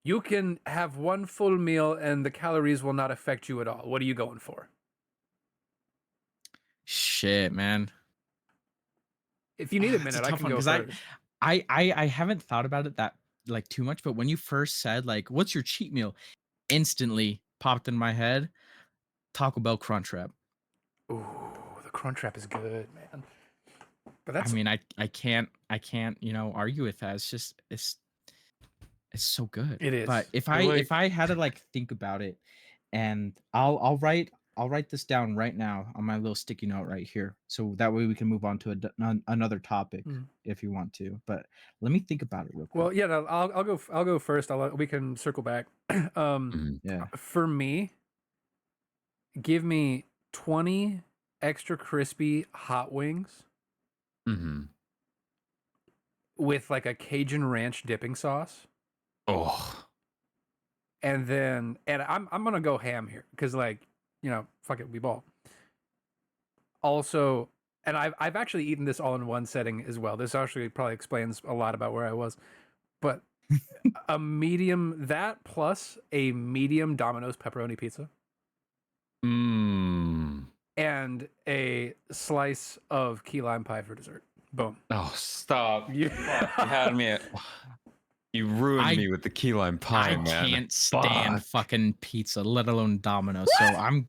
You can have one full meal and the calories will not affect you at all. What are you going for? Shit, man. If you need a It's minute, I tough can one go because first. I haven't thought about it that like too much, but when you first said like, "What's your cheat meal?" instantly popped in my head, Taco Bell Crunchwrap. Ooh, the Crunchwrap is good, man. But I that's mean, I can't argue with that. It's just it's so good. it is. But if Like, I had to like think about it, and I'll write this down right now on my little sticky note right here, so that way we can move on to another topic Mm. if you want to. But let me think about it real quick. Well, yeah, no, I'll go first. We can circle back. Yeah. For me, give me 20 extra crispy hot wings mm-hmm. with like a Cajun ranch dipping sauce. Oh, And then I'm gonna go ham here because like, fuck it, we ball. Also, and I've actually eaten this all in one setting as well. This actually probably explains a lot about where I was. But a medium, that plus a medium Domino's pepperoni pizza mm. and a slice of key lime pie for dessert. Boom. Oh, stop. You, You had me at, you ruined me with the key lime pie, I man. can't stand fucking pizza, let alone Domino's. So I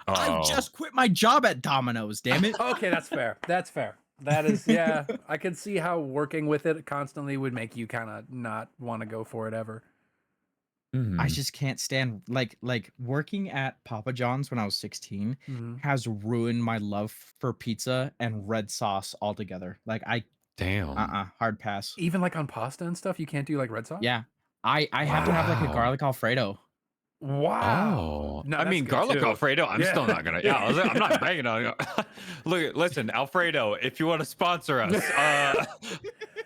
Oh. just quit my job at Domino's, damn it. Okay, that's fair. That's fair. That is, yeah. I can see how working with it constantly would make you kind of not want to go for it ever. I just can't stand like working at Papa John's when I was 16 has ruined my love for pizza and red sauce altogether. Like Damn. hard pass. Even like on pasta and stuff, you can't do like red sauce? Yeah. I have to have like a Wow. garlic Alfredo. Wow. Oh, No, I that's mean, good garlic too. Alfredo. I'm Yeah. still not gonna. Yeah, I'm not banging on you. Look, listen, Alfredo. If you want to sponsor us,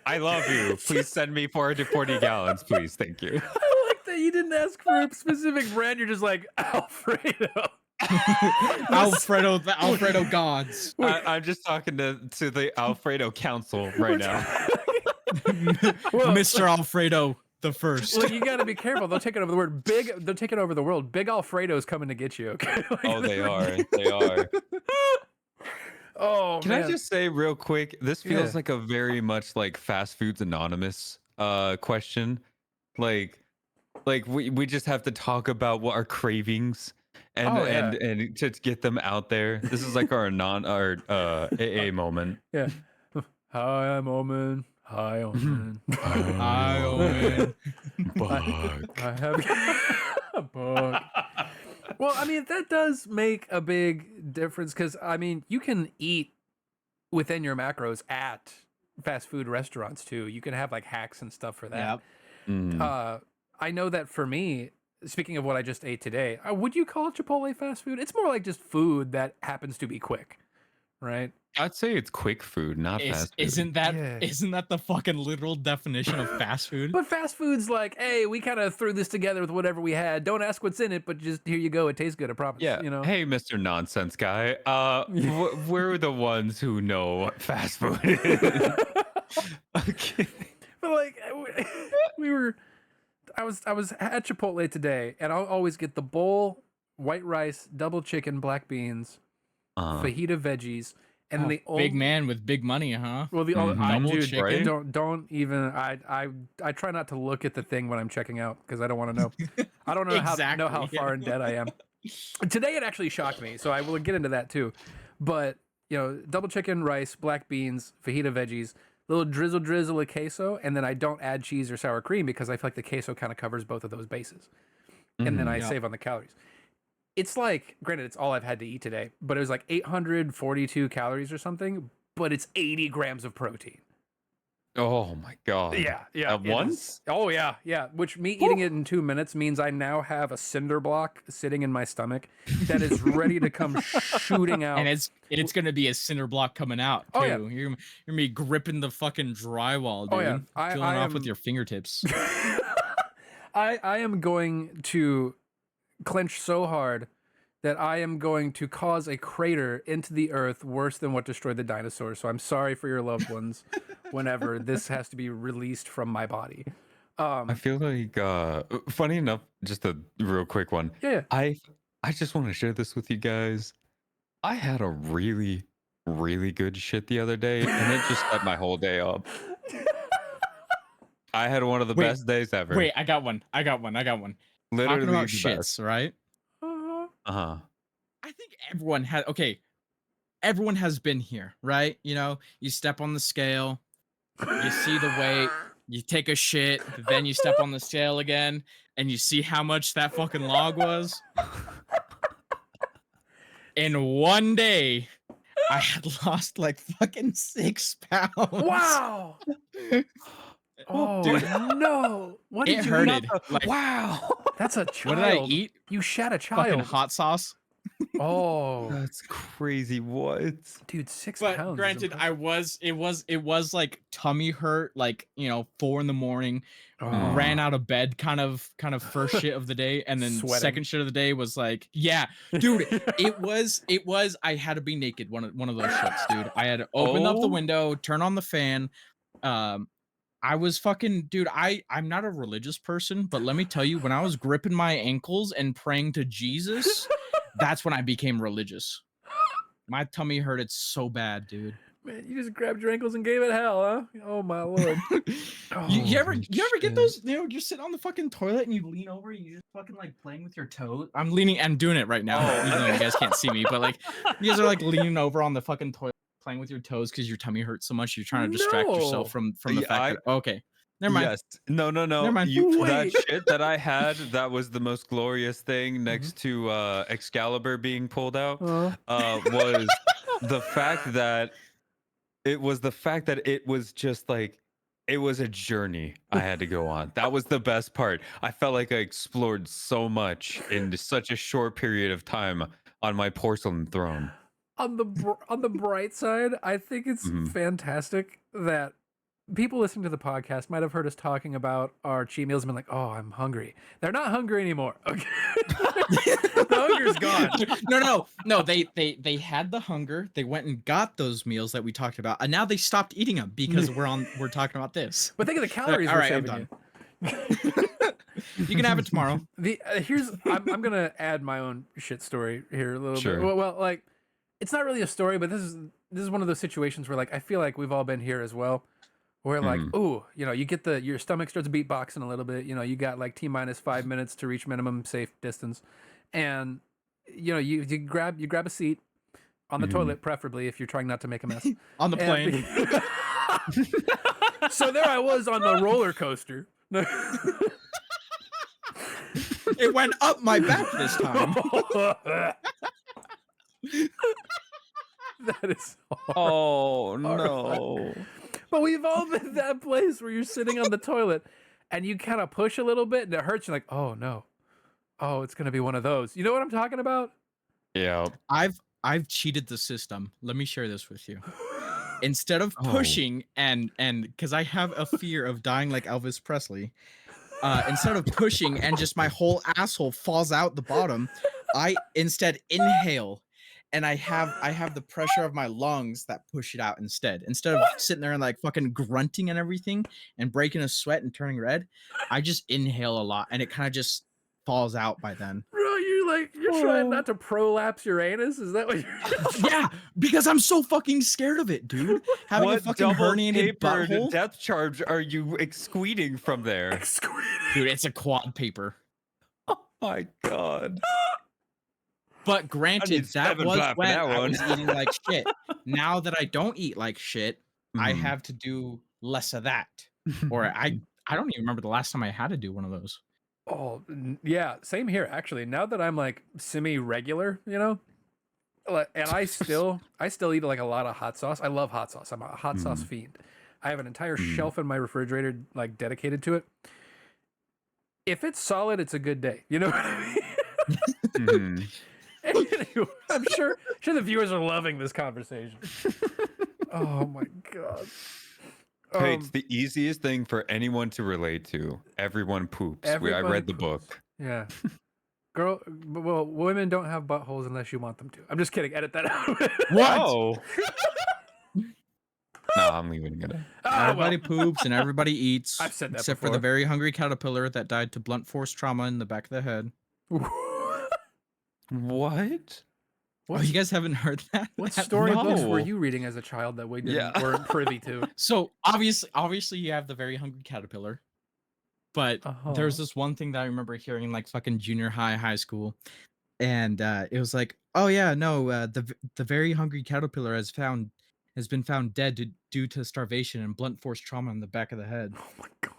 I love you. Please send me 40 to 40 gallons, please. Thank you. I like that you didn't ask for a specific brand. You're just like Alfredo. Alfredo, the Alfredo gods. I'm just talking to the Alfredo Council right now. Well, Mr. Alfredo the first. Look, you got to be careful. They'll take it over the word. They're taking over the world. Big Alfredo's coming to get you. Okay. Like, Oh, they are. They are. Oh, Can man. I just say real quick? This feels Yeah. like a very much like Fast Foods Anonymous question. Like we just have to talk about what our cravings and Oh, yeah. and to get them out there. This is like our AA moment. Yeah. Hi, I'm Omen. Hi, Omen. I own Bug. I have a bug. Well, I mean, that does make a big difference because, I mean, you can eat within your macros at fast food restaurants too. You can have like hacks and stuff for that. Yep. I know that for me, speaking of what I just ate today, would you call Chipotle fast food? It's more like just food that happens to be quick, right? I'd say it's quick food, not fast food. Isn't that Yeah. the fucking literal definition of fast food? But fast food's like, hey, we kind of threw this together with whatever we had. Don't ask what's in it, but just here you go. It tastes good, I promise. Yeah. You know. Hey, Mr. Nonsense Guy. We're the ones who know what fast food is. Okay. But like, I was at Chipotle today, and I'll always get the bowl, white rice, double chicken, black beans, fajita veggies, and then the big man with big money, huh? Well, the Double dude, chicken? don't even. I try not to look at the thing when I'm checking out because I don't want to know. I don't know Exactly, how far in debt I am. Today it actually shocked me, so I will get into that too. But double chicken, rice, black beans, fajita veggies, little drizzle of queso, and then I don't add cheese or sour cream because I feel like the queso kind of covers both of those bases, and then I save on the calories. It's like, granted, it's all I've had to eat today, but it was like 842 calories or something, but it's 80 grams of protein. Oh my god. Yeah. At once? Oh yeah. Which me eating it in 2 minutes means I now have a cinder block sitting in my stomach that is ready to come shooting out. And it's gonna be a cinder block coming out too. Oh, yeah. You're gonna be gripping the fucking drywall, dude. Oh, yeah. Peeling I off am- with your fingertips. I am going to clench so hard that I am going to cause a crater into the earth worse than what destroyed the dinosaurs. So I'm sorry for your loved ones whenever this has to be released from my body. I feel like funny enough, just a real quick one. Yeah. I just want to share this with you guys. I had a really, really good shit the other day, and it just set my whole day up. I had one of the Wait, best days ever. Wait, I got one. Literally Talking about the shits, best. right? Uh-huh. I think everyone has. Okay, everyone has been here, right? You know, you step on the scale, you see the weight, you take a shit, then you step on the scale again, and you see how much that fucking log was. In one day, I had lost like fucking 6 pounds. Wow. Oh, dude, no. What did it you hurted. eat? Like, Wow. That's a child. what did I eat? You shat a Fucking child. hot sauce. Oh, That's crazy. What? dude, 6 But pounds. is granted, impressive. it was like tummy hurt, like, you know, 4 in the morning. Oh. Ran out of bed kind of first shit of the day, and then Sweating. second shit of the day was like, yeah, dude, it was I had to be naked one of those shits, dude. I had to open up the Oh. window, turn on the fan. I was fucking, dude, I'm not a religious person, but let me tell you, when I was gripping my ankles and praying to Jesus, that's when I became religious. My tummy hurted so bad, dude. Man, you just grabbed your ankles and gave it hell, huh? Oh my lord. You ever Holy get shit. those, you know, you're sitting on the fucking toilet and you lean over and you just fucking like playing with your toes? I'm doing it right now, Oh. even though you guys can't see me, but like you guys are like leaning over on the fucking toilet playing with your toes because your tummy hurts so much you're trying to distract yourself from the Yeah, fact that okay. Never mind. Yes. No. Never mind. That Wait. shit that I had, that was the most glorious thing next to Excalibur being pulled out. Was the fact that it was just like, it was a journey I had to go on. That was the best part. I felt like I explored so much in such a short period of time on my porcelain throne. On the bright side, I think it's fantastic that people listening to the podcast might have heard us talking about our cheat meals and been like, "Oh, I'm hungry." They're not hungry anymore. Okay, the hunger's gone. No. They had the hunger. They went and got those meals that we talked about, and now they stopped eating them because we're talking about this. But think of the calories All we're right, I'm saving done. You can have it tomorrow. I'm gonna add my own shit story here a little Sure. bit. Well, like, it's not really a story, but this is one of those situations where, like, I feel like we've all been here as well. Where like, ooh, you know, you get your stomach starts beatboxing a little bit. You know, you got like T-5 minutes to reach minimum safe distance, and you know, you grab a seat on the toilet, preferably if you're trying not to make a mess On the plane. So there I was on the roller coaster. It went up my back this time. That is Oh no. But we've all been that place where you're sitting on the toilet and you kind of push a little bit and it hurts. You're like, oh no. Oh, it's gonna be one of those. You know what I'm talking about? Yeah. I've cheated the system. Let me share this with you. Instead of pushing and because I have a fear of dying like Elvis Presley, instead of pushing and just my whole asshole falls out the bottom, I instead inhale. And I have the pressure of my lungs that push it out instead. Instead of sitting there and like fucking grunting and everything and breaking a sweat and turning red, I just inhale a lot and it kind of just falls out by then. Bro, you're trying not to prolapse your anus? Is that what you're Yeah, because I'm so fucking scared of it, dude. Having a What fucking double herniated tapered butthole. depth charge are you excreting from there? Dude, it's a quad paper. Oh my god. But granted, that seven was clap for when that I one. was eating like shit. Now that I don't eat like shit, I Mhm. have to do less of that. Or I don't even remember the last time I had to do one of those. Oh, yeah, same here actually. Now that I'm like semi-regular, you know, and I still eat like a lot of hot sauce. I love hot sauce. I'm a hot sauce fiend. I have an entire shelf in my refrigerator like dedicated to it. If it's solid, it's a good day. You know what I mean? Anyway, I'm sure the viewers are loving this conversation. Oh my god. Hey, it's the easiest thing for anyone to relate to. Everyone poops. I Everybody read the poops. book. Yeah. Women don't have buttholes unless you want them to. I'm just kidding. Edit that out. What? Oh. Nah, I'm leaving it in. Everybody poops and everybody eats. I've said that except for the before. very hungry caterpillar that died to blunt force trauma in the back of the head. What? Oh, you guys haven't heard that? What That- storybooks were No. you reading as a child that we Yeah. weren't privy to? So obviously you have the very hungry caterpillar. But there's Uh-huh. this one thing that I remember hearing in like fucking junior high school. And it was like, oh yeah, no, the very hungry caterpillar has been found dead due to starvation and blunt force trauma in the back of the head. Oh my god.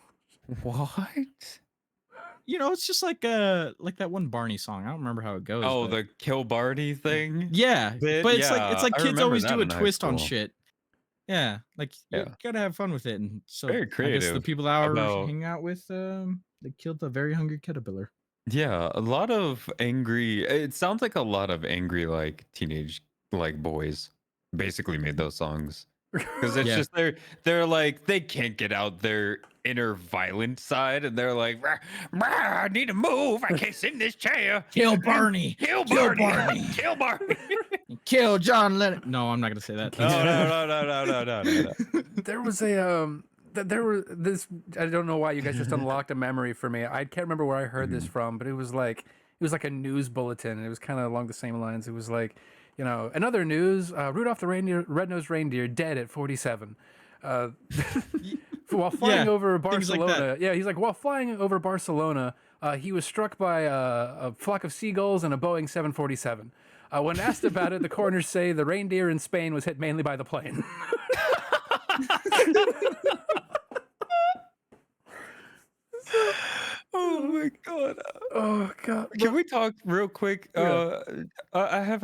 What? You know, it's just like that one Barney song. I don't remember how it goes. Oh, but... the Kill Barney thing? yeah, bit? but it's Yeah, like I kids remember always that do a in high twist on school. shit. Yeah, like you Yeah. gotta have fun with it, and so Very I guess the creative people that I about- were hanging out with, they killed the very hungry caterpillar. Yeah, a lot of angry. It sounds like a lot of angry, like teenage, like boys, basically made those songs because it's Yeah. just they're like they can't get out their inner violent side, and they're like, "Rah, rah, I need to move. I can't sit in this chair. Kill Barney. Kill Kill Barney. Barney. Kill Barney." Kill John Lennon. No, I'm not gonna say that. No. There was a there were this. I don't know why you guys just unlocked a memory for me. I can't remember where I heard this from, but it was like a news bulletin. And it was kind of along the same lines. It was like, you know, another news: Rudolph the red-nosed reindeer dead at 47. While flying over things like Barcelona. that. Yeah, he's like, while flying over Barcelona, he was struck by a flock of seagulls and a Boeing 747. When asked about it, the coroners say the reindeer in Spain was hit mainly by the plane. Oh my god. Oh god. Can we talk real quick? Yeah. I have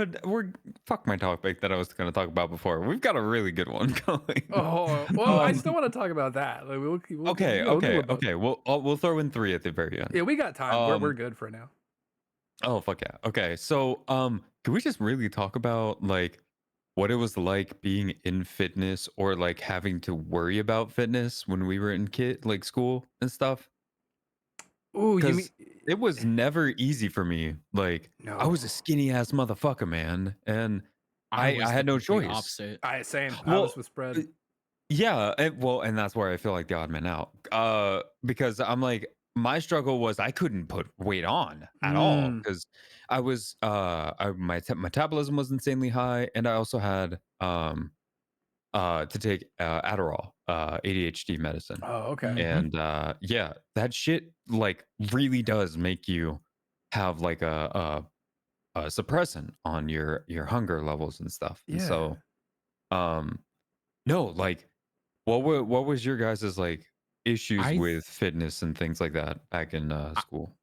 fuck my topic that I was going to talk about before. We've got a really good one going. Oh well, I still want to talk about that. Like, we'll Okay. we'll do it, but- Okay. We'll throw in 3 at the very end. Yeah, we got time. We're Um, good for now. Oh fuck yeah. Okay. So can we just really talk about like what it was like being in fitness or like having to worry about fitness when we were in like school and stuff? Ooh, you mean Because it was never easy for me. Like no? I was a skinny ass motherfucker, man, and I was had the no complete choice. Opposite. Same. I Well, was with spread. Yeah, and that's where I feel like the odd man out. Because I'm like, my struggle was I couldn't put weight on at all because I was my metabolism was insanely high, and I also had to take Adderall, ADHD medicine. Oh, okay. And yeah, that shit like really does make you have like a suppressant on your hunger levels and stuff. And so no, like what was your guys's like issues with fitness and things like that back in school?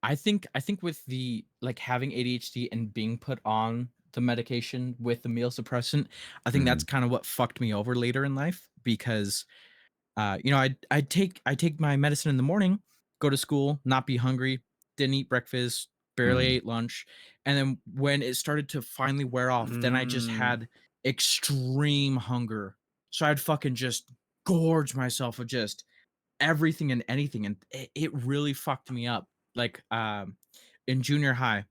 I think with the like having ADHD and being put on the medication with the meal suppressant, I think that's kind of what fucked me over later in life because you know, I take my medicine in the morning, go to school, not be hungry, didn't eat breakfast, barely ate lunch, and then when it started to finally wear off, then I just had extreme hunger. So I'd fucking just gorge myself of just everything and anything, and it really fucked me up. Like in junior high,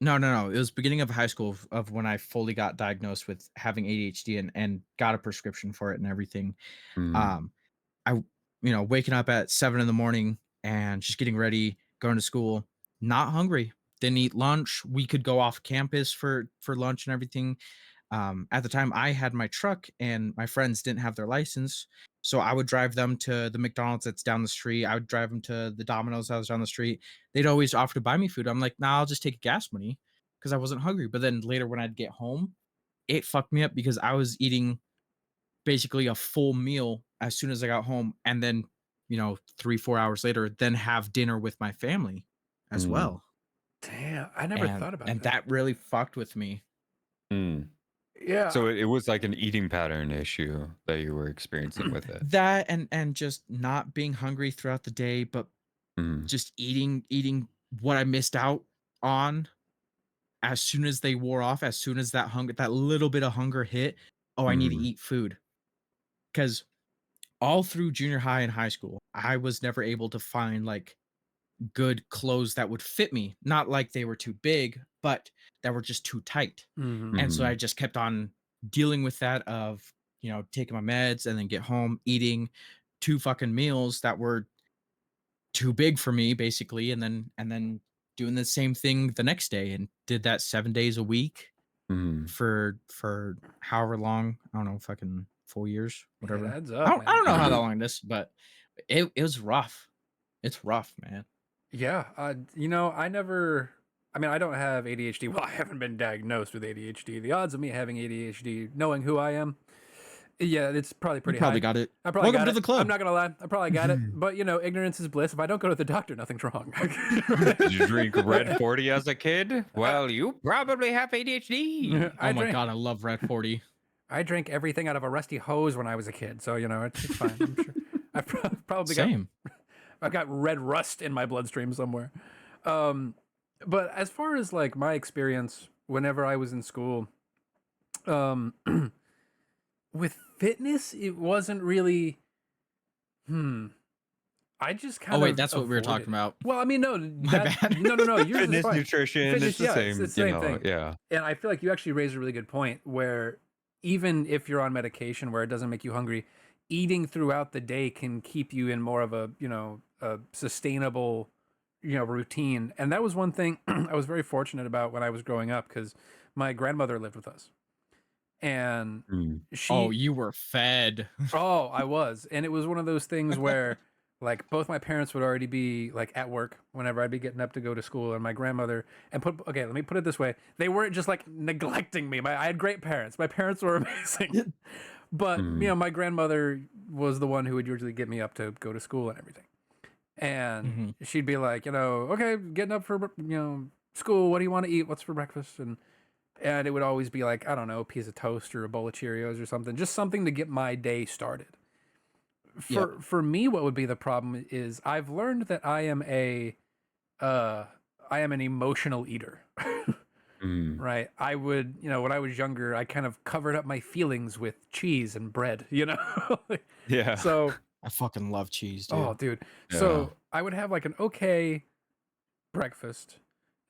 no, it was beginning of high school of when I fully got diagnosed with having ADHD and got a prescription for it and everything. I you know, waking up at 7 in the morning and just getting ready, going to school, not hungry, didn't eat lunch. We could go off campus for lunch and everything. At the time I had my truck and my friends didn't have their license. So I would drive them to the McDonald's that's down the street. I would drive them to the Domino's that was down the street. They'd always offer to buy me food. I'm like, nah, I'll just take gas money because I wasn't hungry. But then later when I'd get home, it fucked me up because I was eating basically a full meal as soon as I got home. And then, you know, 3-4 hours later, then have dinner with my family as well. Damn, I never thought about and that. that really fucked with me. Yeah. So it was like an eating pattern issue that you were experiencing with it. That and just not being hungry throughout the day, but just eating what I missed out on as soon as they wore off, as soon as that little bit of hunger hit. Oh, I need to eat food. Because all through junior high and high school, I was never able to find like good clothes that would fit me. Not like they were too big, but that were just too tight. And so I just kept on dealing with that of, taking my meds and then get home, eating 2 fucking meals that were too big for me basically, and then doing the same thing the next day, and did that 7 days a week Mm. for however long. I don't know, fucking 4 years, It whatever. adds I up, don't, I man. don't know how long this, but it was rough. It's rough, man. Yeah, I never. I mean, I don't have ADHD. Well, I haven't been diagnosed with ADHD. The odds of me having ADHD, knowing who I am, yeah, it's probably You pretty probably high. got it. I probably Welcome got to it. the club. I'm not gonna lie. I probably got it. But ignorance is bliss. If I don't go to the doctor, nothing's wrong. Did you drink Red 40 as a kid? Well, you probably have ADHD. Oh my god, I love Red 40. I drank everything out of a rusty hose when I was a kid, so it's fine. I'm sure. Probably Same. I've got red rust in my bloodstream somewhere. But as far as like my experience whenever I was in school, um, with fitness, it wasn't really. I just kind Oh of. wait, that's what we were avoided talking it. about. Well, I mean, no, bad. no. Yours is Fitness, fine. nutrition, Fitness, it's the yeah, same, it's the same thing. yeah. And I feel like you actually raised a really good point where even if you're on medication where it doesn't make you hungry, eating throughout the day can keep you in more of a sustainable, routine. And that was one thing I was very fortunate about when I was growing up because my grandmother lived with us. And Mm. Oh, she, you were fed. oh, I was. And it was one of those things where like both my parents would already be like at work whenever I'd be getting up to go to school, and my grandmother okay, let me put it this way, they weren't just like neglecting me. I had great parents. My parents were amazing. But my grandmother was the one who would usually get me up to go to school and everything. And she'd be like, okay, getting up for school, what do you want to eat? What's for breakfast? And it would always be like, I don't know, a piece of toast or a bowl of Cheerios or something, just something to get my day started. For me, what would be the problem is I've learned that I am an emotional eater. Right. I would, when I was younger, I kind of covered up my feelings with cheese and bread, Yeah. So, I fucking love cheese, dude. oh, dude. Yeah. So I would have like an okay breakfast.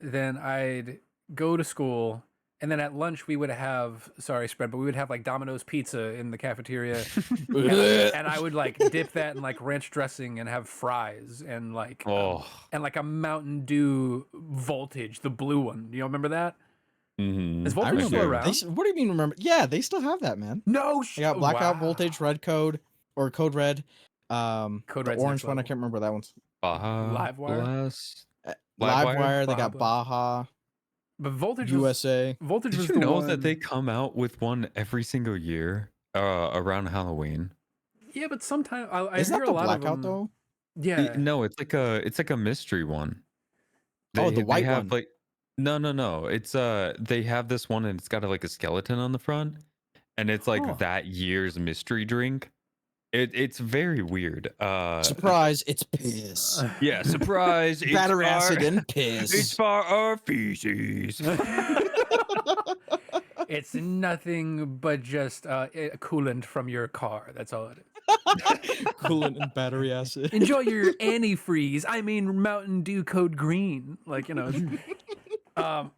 Then I'd go to school. And then at lunch, we would have, sorry, spread, but we would have like Domino's pizza in the cafeteria. and I would like dip that in like ranch dressing and have fries and like, and like a Mountain Dew Voltage, the blue one. You remember that? Is I Voltage remember. still around? What do you mean remember? Yeah, they still have that, man. No They got Blackout Voltage, Red Code, or Code Red. Code the Red's orange next one, I level. can't remember that one's. Livewire? Blast. Livewire, they got Baja. Baja, But Voltage USA. Voltage was Did the you know one... that they come out with one every single year around Halloween? Yeah, but sometimes I Is hear that a the lot Blackout of them. though? Yeah. No, it's like a mystery one. The white have one. like no. It's they have this one and it's got like a skeleton on the front, and it's like that year's mystery drink. It's very weird. Surprise! It's piss. Yeah, surprise! Battery acid and piss. It's for our feces. It's nothing but just coolant from your car. That's all it is. Coolant and battery acid. Enjoy your antifreeze. I mean Mountain Dew Code Green. Like, but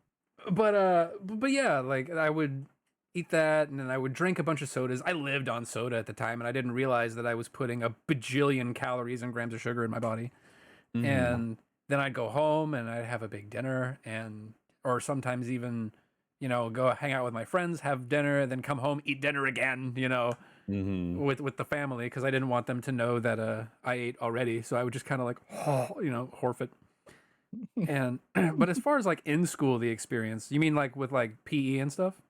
yeah, like I would eat that and then I would drink a bunch of sodas. I lived on soda at the time and I didn't realize that I was putting a bajillion calories and grams of sugar in my body. And then I'd go home and I'd have a big dinner or sometimes even, go hang out with my friends, have dinner, then come home, eat dinner again, with the family because I didn't want them to know that I ate already. So I would just kind of like, horf it. And but as far as like in school, the experience, you mean like with like PE and stuff?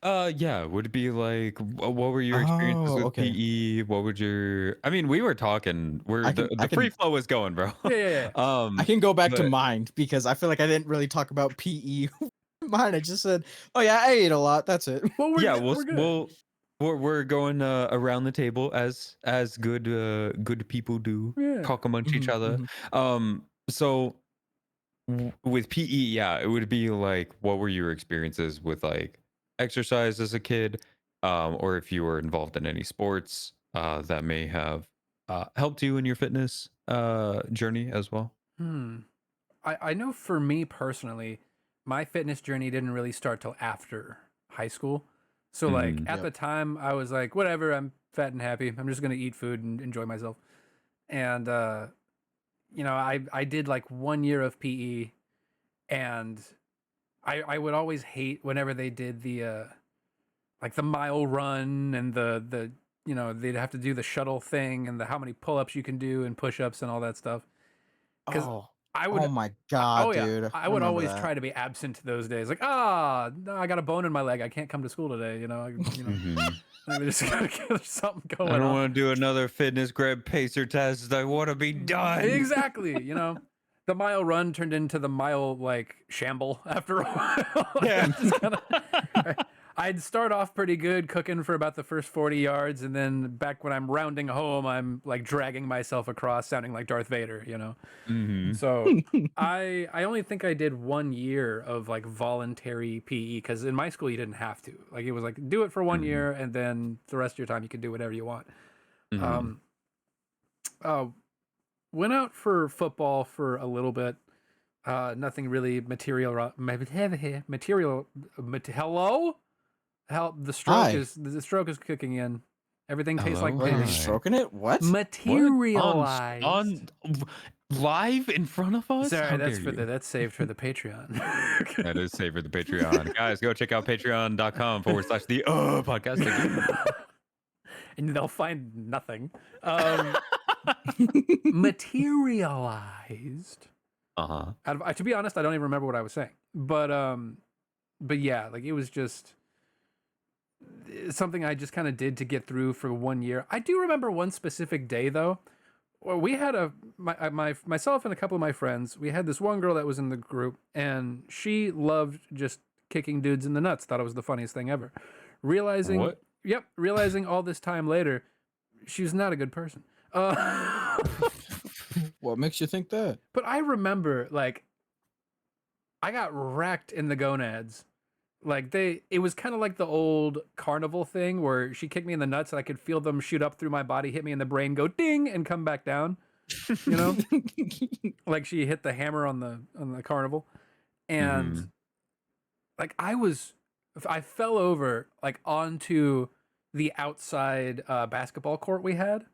Yeah, would it be like what were your experiences with PE? What would your I mean, we were talking, the free flow was going, bro. Yeah. I can go back to mine because I feel like I didn't really talk about PE. Mine, I just said, "Oh yeah, I ate a lot. That's it." Well, we're going around the table as good people do, talk amongst each other. So with PE, yeah, it would be like, what were your experiences with like exercise as a kid, or if you were involved in any sports that may have helped you in your fitness journey as well? I know for me personally, my fitness journey didn't really start till after high school. So like Mm. at Yep. the time, I was like, whatever, I'm fat and happy. I'm just gonna eat food and enjoy myself. And you know, I did like 1 year of PE, and I would always hate whenever they did the like the mile run and the you know, they'd have to do the shuttle thing and the how many pull-ups you can do and push-ups and all that stuff. Because Oh, I oh would my God, oh yeah, dude. I I would remember always that. try to be absent those days. Like, no, I got a bone in my leg. I can't come to school today. You know, Mhm. there's something I going don't on. want to do another fitness grab pacer test. I want to be done. Exactly. You know, the mile run turned into the mile like shamble after a while. Yeah. Just kinda, I'd start off pretty good cooking for about the first 40 yards, and then back when I'm rounding home, I'm like dragging myself across, sounding like Darth Vader. You know. Mhm. So I only think I did 1 year of like voluntary PE because in my school you didn't have to. Like it was like do it for 1 year and then the rest of your time you could do whatever you want. Mhm. Uh, went out for football for a little bit. Nothing really material. Hello. How the Hi. stroke is kicking in. Everything tastes like Hello, Wait, are you pity. hi. stroking it? What? What? Materialized. On live in front of us? Sorry, How that's dare for you? that's saved for the Patreon. That is saved for the Patreon. Guys, go check out patreon.com/the podcast again. And they'll find nothing. Materialized. Uh-huh. To be honest, I don't even remember what I was saying. But yeah, like it was just something I just kind of did to get through for 1 year. I do remember one specific day though. Well, we had myself and a couple of my friends. We had this one girl that was in the group, and she loved just kicking dudes in the nuts. Thought it was the funniest thing ever. What? Realizing all this time later, she's not a good person. What makes you think that? But I remember, like, I got wrecked in the gonads. Like it was kind of like the old carnival thing where she kicked me in the nuts and I could feel them shoot up through my body, hit me in the brain, go ding, and come back down. You know, like she hit the hammer on the carnival, and like I fell over like onto the outside basketball court we had,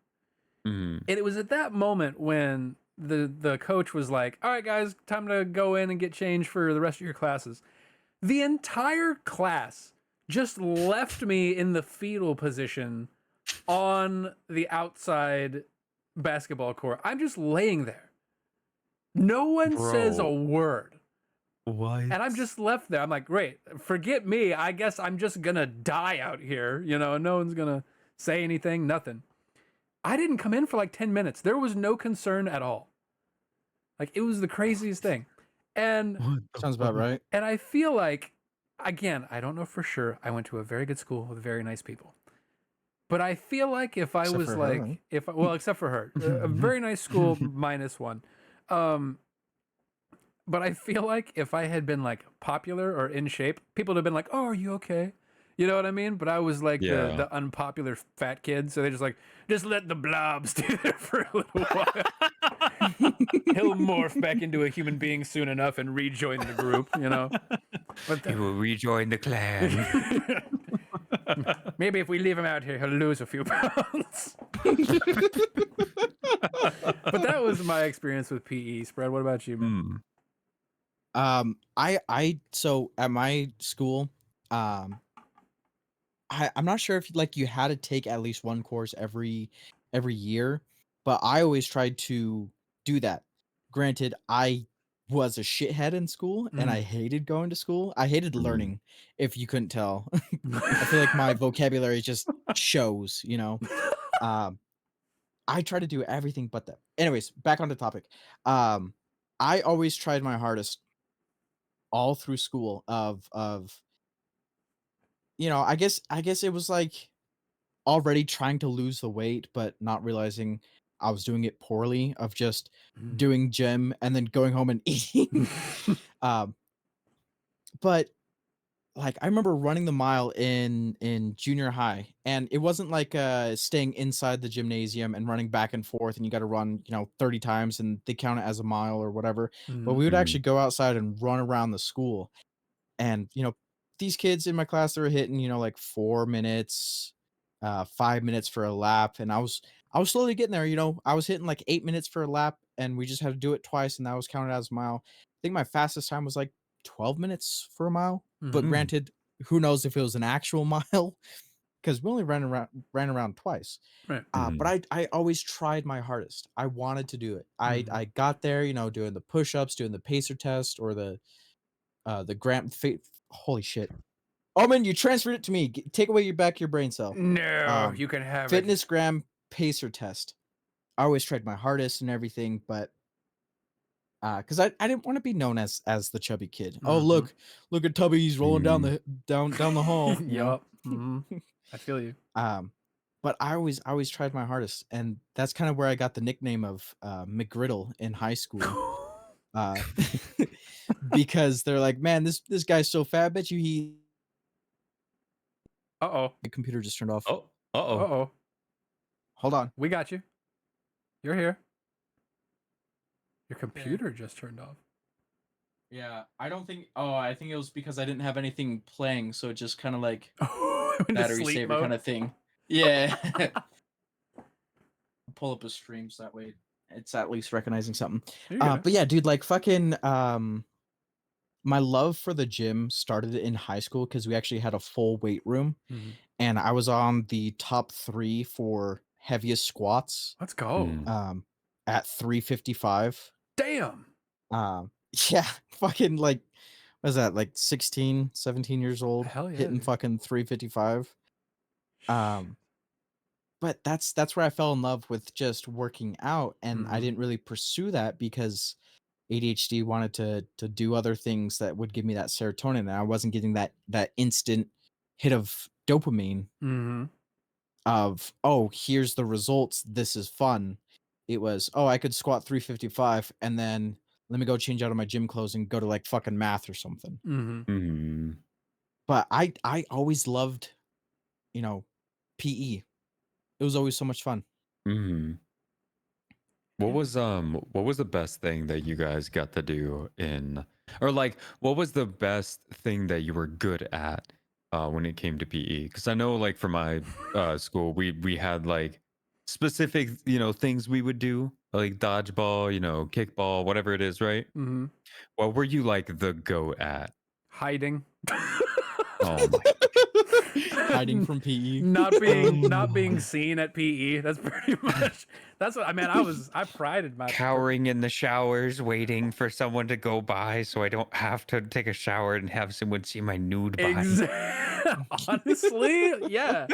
and it was at that moment when the coach was like, "All right, guys, time to go in and get changed for the rest of your classes." The entire class just left me in the fetal position on the outside basketball court. I'm just laying there. No one says a Bro. word. What? And I'm just left there. I'm like, great, forget me. I guess I'm just gonna die out here. You know, no one's gonna say anything, nothing. I didn't come in for like 10 minutes. There was no concern at all. Like, it was the craziest thing. And Sounds about right. And I feel like, again, I don't know for sure. I went to a very good school with very nice people. But I feel like if I Except was for her, like, right? except for her, a very nice school minus one. But I feel like if I had been like popular or in shape, people would have been like, "Oh, are you okay?" You know what I mean? But I was like the unpopular fat kid, so they just let the blob stay there for a little while. He'll morph back into a human being soon enough and rejoin the group, you know. But He will rejoin the clan. maybe if we leave him out here, he'll lose a few pounds. But that was my experience with PE. Spread. What about you, man? So at my school, I'm not sure if like you had to take at least one course every year, but I always tried to do that. Granted, I was a shithead in school and I hated going to school. I hated learning, if you couldn't tell. I feel like my vocabulary just shows, you know. I try to do everything but that. Anyways, back on the topic. I always tried my hardest all through school of you know, I guess it was like already trying to lose the weight but not realizing I was doing it poorly, of just doing gym and then going home and eating. But like I remember running the mile in junior high, and it wasn't like staying inside the gymnasium and running back and forth and you got to run, you know, 30 times and they count it as a mile or whatever. But we would actually go outside and run around the school, and you know, these kids in my class, they were hitting, like 4 minutes, 5 minutes for a lap, and I was slowly getting there. I was hitting like 8 minutes for a lap, and we just had to do it twice, and that was counted as a mile. I think my fastest time was like 12 minutes for a mile. But Mhm. granted, who knows if it was an actual mile because we only ran around twice. Right. But I always tried my hardest. I wanted to do it. I got there, doing the push-ups, doing the pacer test, or the gram. Holy shit! Omen, you transferred it to me. Take away your brain cell. No, you can have it. Fitness gram pacer test. I always tried my hardest and everything, but because I didn't want to be known as the chubby kid. Oh, Mhm. look at Tubby, he's rolling down the hall. Yup. I feel you. But I always tried my hardest, and that's kind of where I got the nickname of McGriddle in high school. Because they're like, man, this guy's so fat. I bet you Uh-oh. the computer just turned off. Oh, uh-oh. Uh-oh. Hold on. We got you. You're here. Your computer just turned off. Yeah, I don't think. Oh, I think it was because I didn't have anything playing, so it just kind of like Went to battery sleep saver mode. kind of thing. Yeah. Pull up a stream so that way it's at least recognizing something. You're good. But yeah, dude, like fucking my love for the gym started in high school because we actually had a full weight room, Mhm. and I was on the top 3 for heaviest squats Let's go. at 355. Damn. Yeah, fucking like, what is that, like 16, 17 years old, Hell yeah, hitting dude. fucking 355. But that's where I fell in love with just working out, and I Mhm. didn't really pursue that because ADHD wanted to do other things that would give me that serotonin, and I wasn't getting that instant hit of dopamine Mhm. of, oh, here's the results, this is fun. It was, oh, I could squat 355, and then let me go change out of my gym clothes and go to like fucking math or something. Mhm. But I always loved, PE. It was always so much fun. What was the best thing that you guys got to do in, or like what was the best thing that you were good at when it came to PE? Because I know like for my school we had like specific things we would do, like dodgeball, kickball, whatever it is, right? Mhm. What were you like the go at? Hiding. Oh my Hiding from PE. Not being seen at PE. That's pretty much. That's what I mean. I prided myself. Cowering in the showers, waiting for someone to go by so I don't have to take a shower and have someone see my nude body. Honestly, yeah.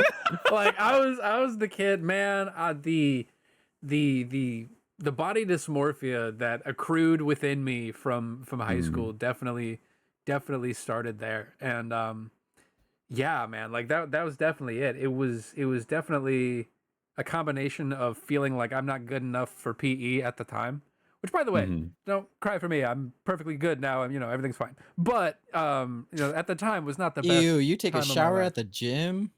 Like I was the kid, man. The body dysmorphia that accrued within me from high school definitely started there, and yeah, man, like that was definitely it. It was definitely a combination of feeling like I'm not good enough for PE at the time. Which, by the way, don't cry for me. I'm perfectly good now, and everything's fine. But at the time was not the best. Ew, you take a time of my shower life. at the gym?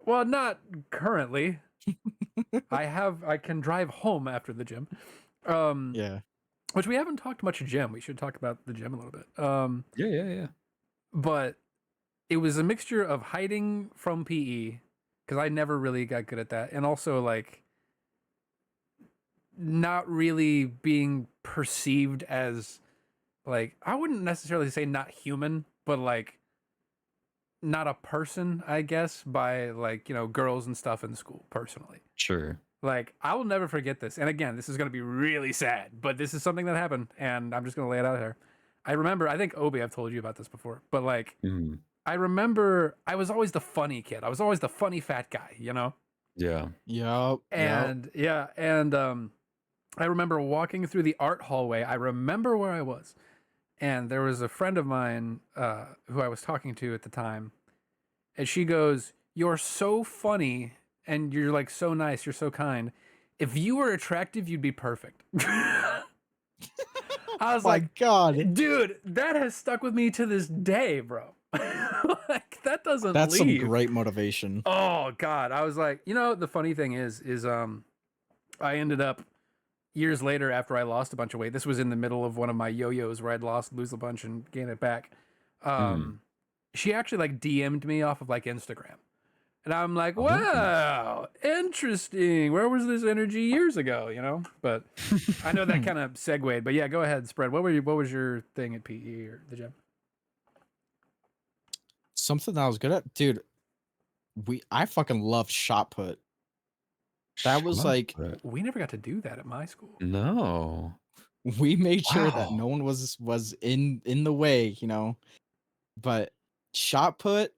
Well, not currently. I can drive home after the gym. Yeah. Which we haven't talked much gym. We should talk about the gym a little bit. Yeah. But it was a mixture of hiding from PE because I never really got good at that, and also like not really being perceived as, like, I wouldn't necessarily say not human, but like not a person, I guess, by like girls and stuff in school personally. Sure. Like, I will never forget this. And again, this is going to be really sad, but this is something that happened, and I'm just going to lay it out here. I remember, I think Obi, I've told you about this before, but like, I remember I was always the funny kid. I was always the funny fat guy, Yeah. Yup. And yeah, and I remember walking through the art hallway. I remember where I was, and there was a friend of mine who I was talking to at the time, and she goes, "You're so funny, and you're like so nice. You're so kind. If you were attractive, you'd be perfect." I was like, God, dude, that has stuck with me to this day, bro. Like, that doesn't that's leave. some great motivation. Oh God, I was like, the funny thing is I ended up years later after I lost a bunch of weight. This was in the middle of one of my yo-yos where I'd lose a bunch and gain it back. she actually like DM'd me off of like Instagram. And I'm like, Oh. wow, interesting. Where was this energy years ago, you know? But I know that kind of segued. But yeah, go ahead, spread. What was your thing at PE or the gym? Something that I was good at, dude. I fucking loved shot put. That was Shut like up. We never got to do that at my school. No. we made sure that Wow. no one was in the way, you know. But shot put,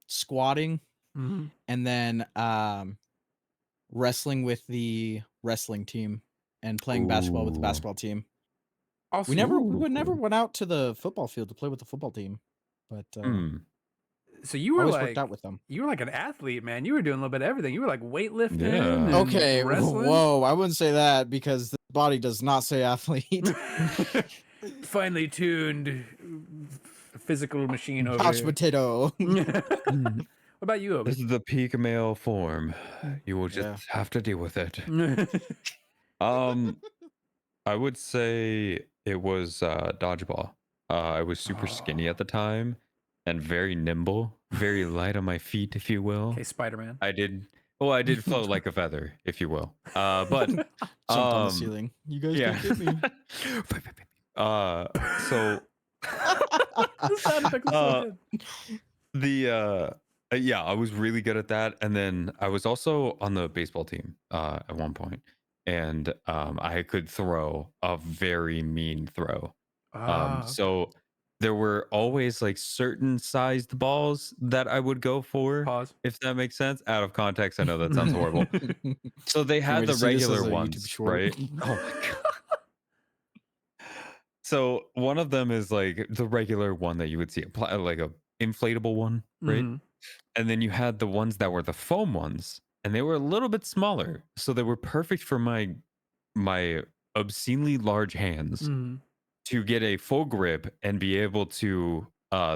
squatting, Mm-hmm. and then wrestling with the wrestling team and playing basketball with the Ooh. basketball team. Also, We never Ooh. went out to the football field to play with the football team, but so you were always like worked out with them. you were like an athlete, man. You were doing a little bit of everything. You were like weightlifting. Yeah. And Okay, wrestling. whoa, I wouldn't say that because the body does not say athlete. Finely tuned physical machine over Couch here. potato. What about you, This Obi? is the peak male form. You will just Yeah. have to deal with it. I would say it was dodgeball. I was super skinny at the time and very nimble, very light on my feet, if you will. Okay, Spider-Man. I did float like a feather, if you will. But Jumped on the ceiling. You guys yeah. can't get me. So The sound effect was so good. yeah, I was really good at that, and then I was also on the baseball team at one point, and I could throw a very mean throw. So there were always like certain sized balls that I would go for, Pause. if that makes sense. Out of context, I know that sounds horrible. So they had me the to see this as regular a YouTube ones, short? right? Oh my god. So one of them is like the regular one that you would see, like a inflatable one, right? Mhm. And then you had the ones that were the foam ones, and they were a little bit smaller, so they were perfect for my obscenely large hands Mhm. to get a full grip and be able to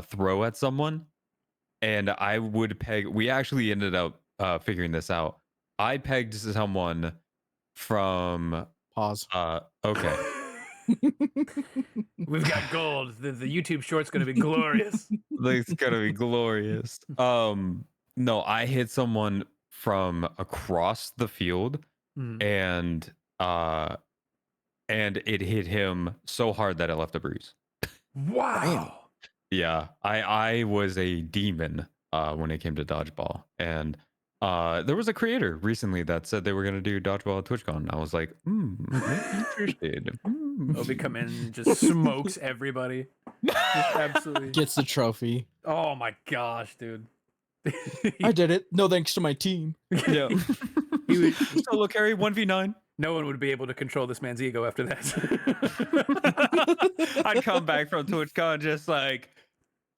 throw at someone. And I would peg. We actually ended up figuring this out. I pegged someone from. Pause. Okay. We've got gold. The YouTube short's gonna be glorious. Like, it's gonna be glorious. No, I hit someone from across the field, Mhm. and it hit him so hard that it left a bruise. Wow. Yeah, I was a demon when it came to dodgeball, and there was a creator recently that said they were gonna do dodgeball at TwitchCon. I was like, interested. Obi come in and just smokes everybody. Just absolutely. Gets the trophy. Oh my gosh, dude. I did it. No thanks to my team. Yeah. He would, Solo carry 1v9. no one would be able to control this man's ego after that. I'd come back from TwitchCon just like,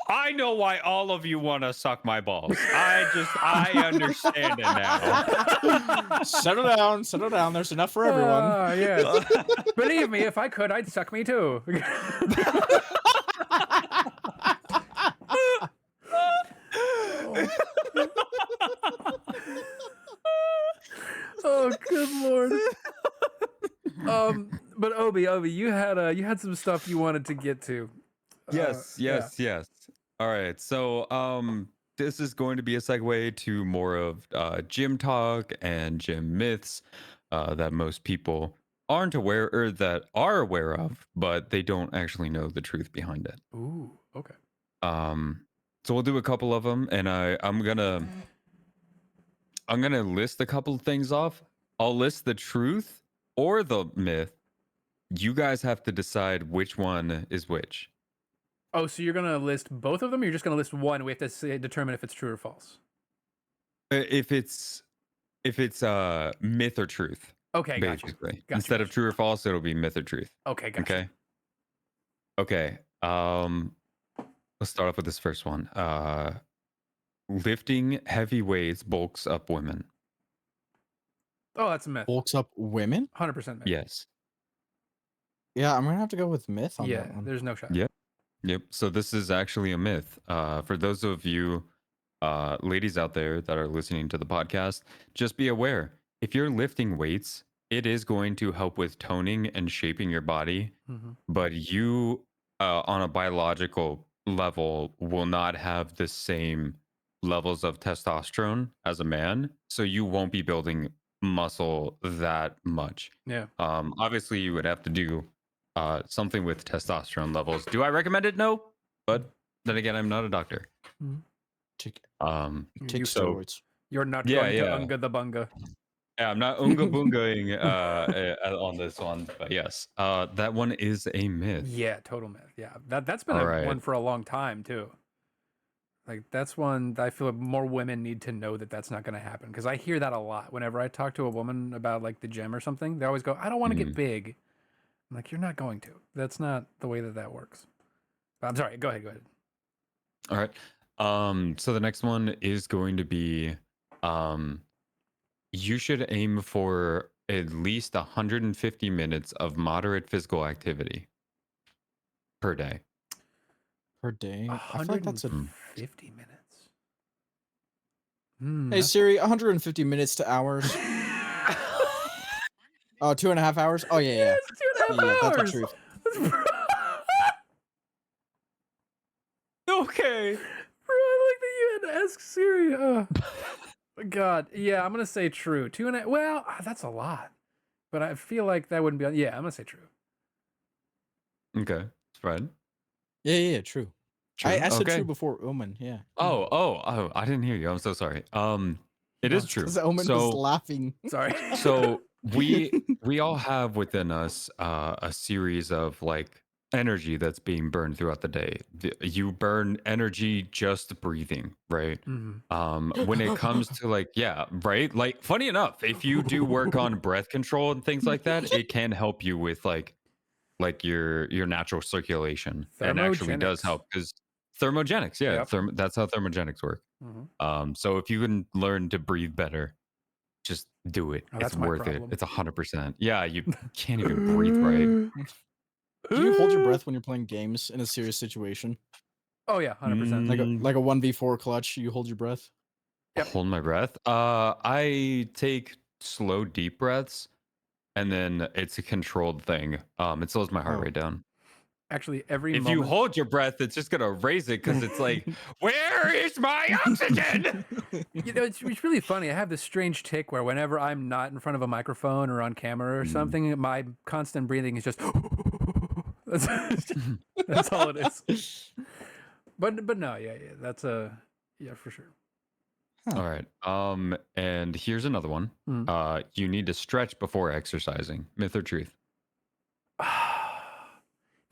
I know why all of you want to suck my balls. I understand it now. Settle down. Settle down. There's enough for everyone. Yes. Believe me, if I could, I'd suck me too. Oh, good lord. But Obi, you had some stuff you wanted to get to. Yes. All right. So this is going to be a segue to more of gym talk and gym myths that most people aren't aware or that are aware of, but they don't actually know the truth behind it. Ooh, okay. So we'll do a couple of them, and I'm gonna list a couple of things off. I'll list the truth or the myth. You guys have to decide which one is which. Oh, so you're gonna list both of them, or you're just gonna list one? We have to determine if it's true or false. If it's myth or truth. Okay, gotcha. Basically, Gotcha, instead of gotcha. true or false, it'll be myth or truth. Okay, gotcha. Okay. Let's start off with this first one. Lifting heavy weights bulks up women. Oh, that's a myth. Bulks up women? 100% myth. Yes. Yeah, I'm gonna have to go with myth on Yeah, that one. there's no shot. Yep. Yep. So this is actually a myth. For those of you ladies out there that are listening to the podcast, just be aware. If you're lifting weights, it is going to help with toning and shaping your body, Mm-hmm. but you on a biological level will not have the same levels of testosterone as a man, so you won't be building muscle that much. Yeah. Obviously you would have to do something with testosterone levels. Do I recommend it? No, but then again, I'm not a doctor. Take You- so steroids. You're not Yeah, going to yeah. unga the bunga. Yeah, I'm not unga bungaing on this one, but yes, that one is a myth. Yeah, total myth. Yeah, that's been All a right. one for a long time too. Like that's one that I feel like more women need to know that that's not going to happen, because I hear that a lot whenever I talk to a woman about like the gym or something. They always go, "I don't want to get big." I'm like, "You're not going to. That's not the way that that works." I'm sorry. Go ahead. Go ahead. All right. So the next one is going to be, you should aim for at least 150 minutes of moderate physical activity per day. Per day. I feel like that's a 150 minutes. Hey Siri, 150 minutes to hours. Oh, 2.5 hours? Oh yeah, yeah. It's 2.5 Yeah, that's the hours. truth. Okay. Bro, I like that you had to ask Siri. Oh. God, yeah, I'm gonna say true. 2.5. Well, that's a lot, but I feel like that wouldn't be. Yeah, I'm gonna say true. Okay. Fred. Yeah, true. True? I said Okay. true before Omen, yeah. Oh, I didn't hear you. I'm so sorry. It is true. Because Omen was So, laughing. Sorry. so we all have within us a series of like energy that's being burned throughout the day. You burn energy just breathing, right? When it comes to like, yeah, right, like funny enough, if you do work on breath control and things like that, it can help you with like your natural circulation, and actually does Thermogenics. help because thermogenics, yeah, Yep. that's how thermogenics work. So if you can learn to breathe better, just do it. Oh, It's that's my worth it. problem. It's 100%. Yeah, you can't even breathe right. Do you hold your breath when you're playing games in a serious situation? Oh yeah, 100%. Like a 1v4 clutch, you hold your breath? Yep. Hold my breath. I take slow, deep breaths, and then it's a controlled thing. It slows my heart rate down. Actually, every If moment. you hold your breath, it's just gonna raise it because it's like, where is my oxygen? You know, it's really funny. I have this strange tick where whenever I'm not in front of a microphone or on camera or something, my constant breathing is just. That's all it is. But no, yeah, that's yeah, for sure. All right. And here's another one. You need to stretch before exercising. Myth or truth?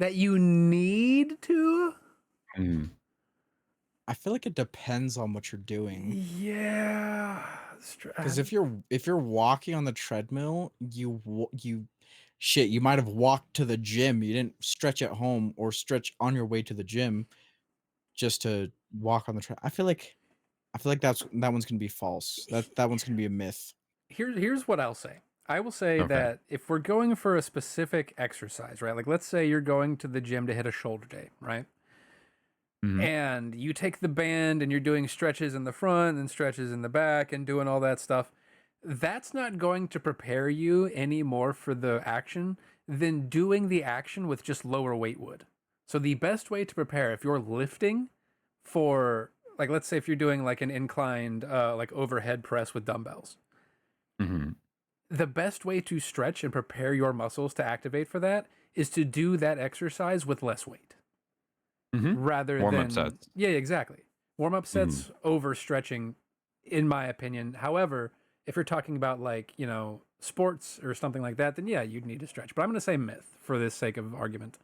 That you need to? I feel like it depends on what you're doing. Yeah. Because if you're walking on the treadmill, you might have walked to the gym. You didn't stretch at home or stretch on your way to the gym just to walk on the treadmill. I feel like that one's gonna be false. That one's gonna be a myth. Here's what I'll say. I will say Okay. that if we're going for a specific exercise, right? Like let's say you're going to the gym to hit a shoulder day, right? And you take the band and you're doing stretches in the front and stretches in the back and doing all that stuff. That's not going to prepare you any more for the action than doing the action with just lower weight would. So the best way to prepare, if you're lifting for, like, let's say if you're doing like an inclined, like overhead press with dumbbells, the best way to stretch and prepare your muscles to activate for that is to do that exercise with less weight. Rather Warm-up than sets. Yeah, exactly. Warm-up sets over stretching, in my opinion. However, if you're talking about like, you know, sports or something like that, then yeah, you'd need to stretch. But I'm going to say myth for the sake of argument.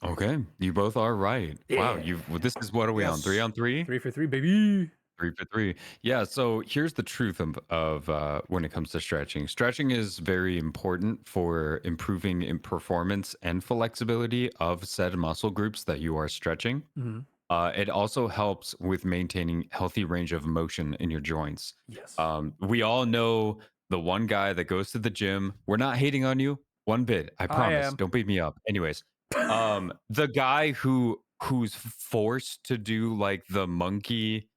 Okay, you both are right. Wow, Yeah. this is, what are we on? 3 on 3? 3 for 3, baby. 3 for 3. Yeah, so here's the truth of when it comes to stretching. Stretching is very important for improving in performance and flexibility of said muscle groups that you are stretching. It also helps with maintaining healthy range of motion in your joints. Yes. We all know the one guy that goes to the gym. We're not hating on you one bit. I promise. am. Don't beat me up. Anyways, the guy who's forced to do like the monkey,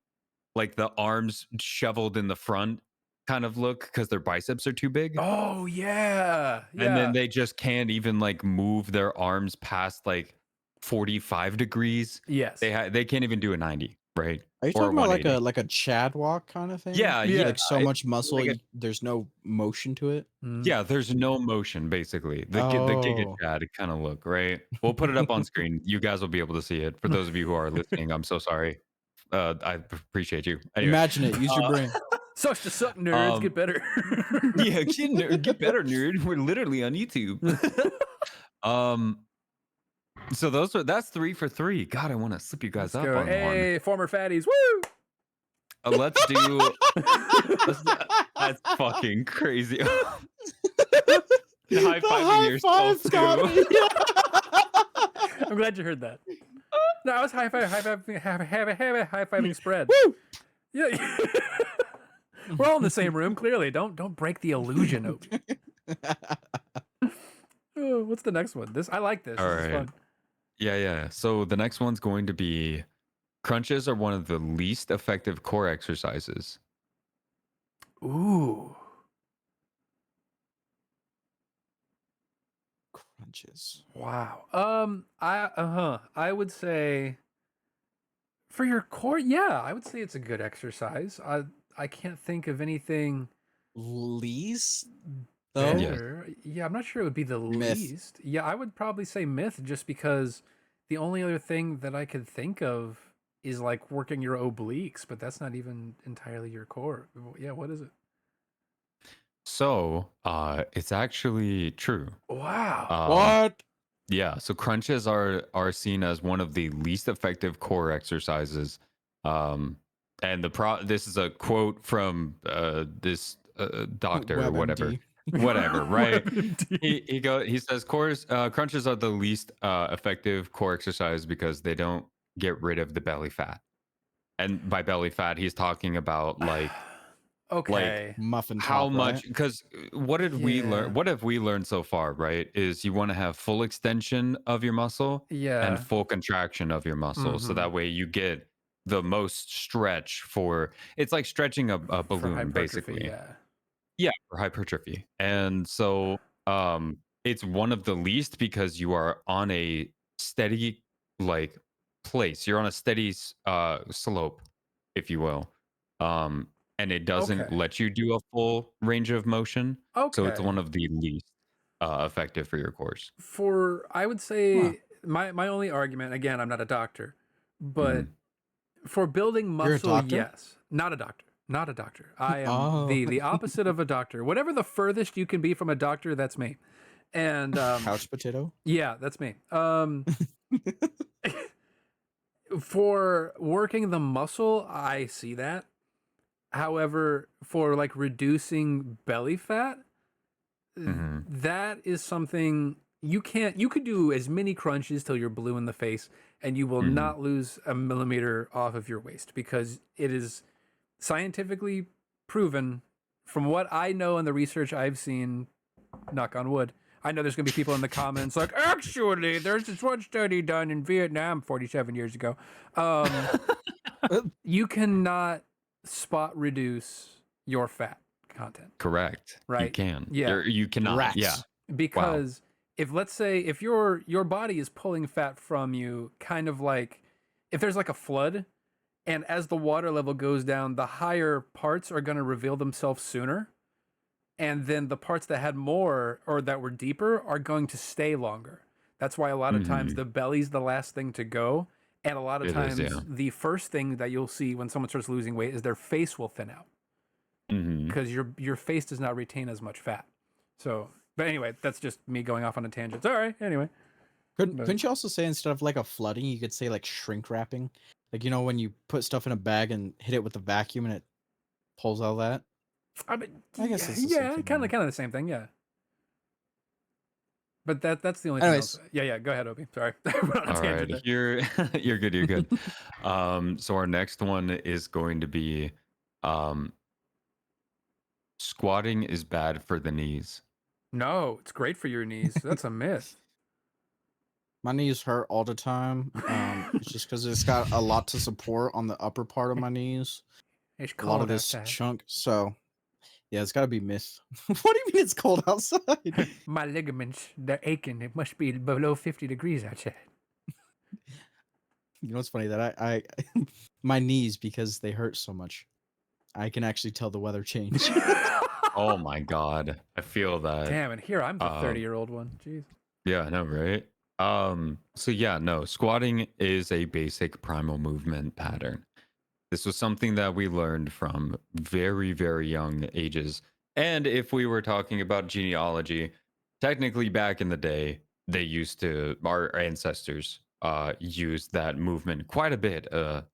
like the arms shoveled in the front kind of look because their biceps are too big. Oh, yeah. And then they just can't even like move their arms past like 45 degrees. Yes. They can't even do a 90, right? Are you Or talking about 180. like a Chad walk kind of thing? Yeah, Yeah. Like so much muscle, like a- there's no motion to it. Mm. yeah, there's no motion basically. The Giga Oh. Chad kind of look, right? We'll put it up on screen. You guys will be able to see it. For those of you who are listening, I'm so sorry. I appreciate you. Anyway, Imagine it. Use your brain. Sucks to suck, nerds. Get better. yeah, get better, nerd. We're literally on YouTube. So that's 3 for 3. God, I want to slip you guys Let's up go. on one. Hey, former fatties. Woo! Let's do. That's fucking crazy. High fiving yourself too. I'm glad you heard that. No, I was high fiving spread. Woo! Yeah. We're all in the same room, clearly. Don't break the illusion, Opie. Oh, what's the next one? I like this. All This is right. fun. Yeah. So the next one's going to be crunches are one of the least effective core exercises. Ooh. Crunches. Wow. I would say for your core, yeah, I would say it's a good exercise. I can't think of anything Least? Yeah. better. Yeah, I'm not sure it would be the Myth. least. Yeah, I would probably say myth just because the only other thing that I could think of is like working your obliques, but that's not even entirely your core. Yeah, what is it? So it's actually true. Wow. What? Yeah, so crunches are seen as one of the least effective core exercises. And this is a quote from this doctor or whatever. WebMD. Whatever, right? WebMD. He says crunches are the least effective core exercise because they don't get rid of the belly fat. And by belly fat, he's talking about like Okay. Muffin top, how much, right? because what did we Yeah. learn? What have we learned so far, right? Is you want to have full extension of your muscle Yeah. and full contraction of your muscle. So Mhm. that way you get the most stretch for it's like stretching a For balloon, hypertrophy, basically. yeah. Yeah, for hypertrophy. And so it's one of the least because you are on a steady like place. You're on a steady slope, if you will. And it doesn't Okay. let you do a full range of motion. So it's Okay. one of the least effective for your course. I would say my only argument, again, I'm not a doctor, but Mhm. for building You're a muscle, doctor? yes. Not a doctor. Not a doctor. I am Oh. the opposite of a doctor. Whatever the furthest you can be from a doctor, that's me. And Couch potato? yeah, that's me. For working the muscle, I see that. However, for like reducing belly fat, Mhm. that is something you could do as many crunches till you're blue in the face and you will Mhm. not lose a millimeter off of your waist because it is scientifically proven from what I know and the research I've seen, knock on wood. I know there's going to be people in the comments like, actually, there's this one study done in Vietnam 47 years ago. You cannot spot reduce your fat content. Correct. You Right. can. Yeah. You cannot. Rats. Yeah. Because if let's say if your body is pulling fat from you, kind of like if there's like a flood and as the water level goes down, the higher parts are going to reveal themselves sooner. And then the parts that had more or that were deeper are going to stay longer. That's why a lot of times Mhm. the belly's the last thing to go. And a lot of It is, times yeah. the first thing that you'll see when someone starts losing weight is their face will thin out Mhm. because your face does not retain as much fat. So, but anyway, that's just me going off on a tangent. All right, anyway. Couldn't you also say instead of like a flooding, you could say like shrink wrapping? Like, you know, when you put stuff in a bag and hit it with a vacuum and it pulls all that? I mean, I guess it's the same yeah, thing, kind yeah. of the same thing, yeah. But that's the only thing Anyways. else. Yeah, go ahead, Obi. Sorry. We're on a All tangent right, there. you're good. You're good. So our next one is going to be, squatting is bad for the knees. No, it's great for your knees. That's a myth. My knees hurt all the time. It's just because it's got a lot to support on the upper part of my knees. It's A lot cold of this outside. chunk. So, yeah, it's got to be myth. What do you mean it's cold outside? My ligaments, they're aching. It must be below 50 degrees outside. You know what's funny that I my knees, because they hurt so much, I can actually tell the weather change. Oh my god, I feel that. Damn, and here I'm the 30-year-old one. Jeez. Yeah, I know, right? So yeah, no, squatting is a basic primal movement pattern. This was something that we learned from very, very young ages. And if we were talking about genealogy, technically back in the day, they used to, our ancestors used that movement quite a bit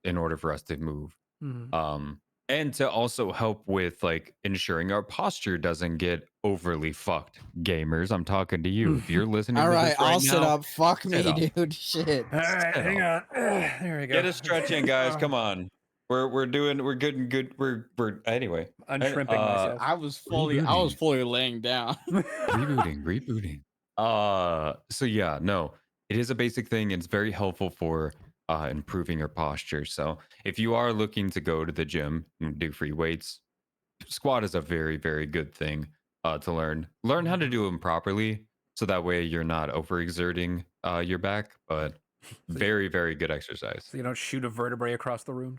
in order for us to move. Mhm. And to also help with like ensuring our posture doesn't get overly fucked. Gamers, I'm talking to you. If you're listening All to right, this right I'll now, sit up. Fuck sit me, up. dude. Shit. All right, Sit hang up. on. There we go. Get a stretch in, guys. Come on. We're good. We're anyway. Unshrimping myself. I was fully laying down. Rebooting. So yeah, no, it is a basic thing. It's very helpful for improving your posture. So if you are looking to go to the gym and do free weights, squat is a very, very good thing to learn. Learn how to do them properly, so that way you're not overexerting your back. But very, very good exercise. So you don't shoot a vertebrae across the room.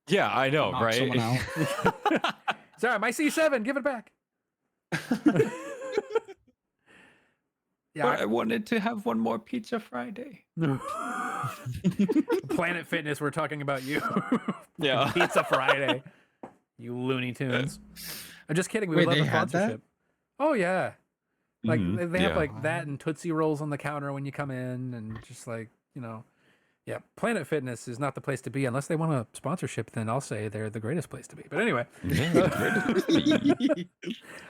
Yeah, I know, Knock right? someone out. Sorry, my C7. Give it back. Yeah, But I wanted to have one more pizza Friday. Planet Fitness. We're talking about you. Yeah. Pizza Friday. You Looney Tunes. I'm just kidding. We Wait, would love they a had that? sponsorship. Oh yeah. Like Mhm, they have yeah. like that and Tootsie Rolls on the counter when you come in, and just like, you know, yeah. Planet Fitness is not the place to be unless they want a sponsorship. Then I'll say they're the greatest place to be. But anyway,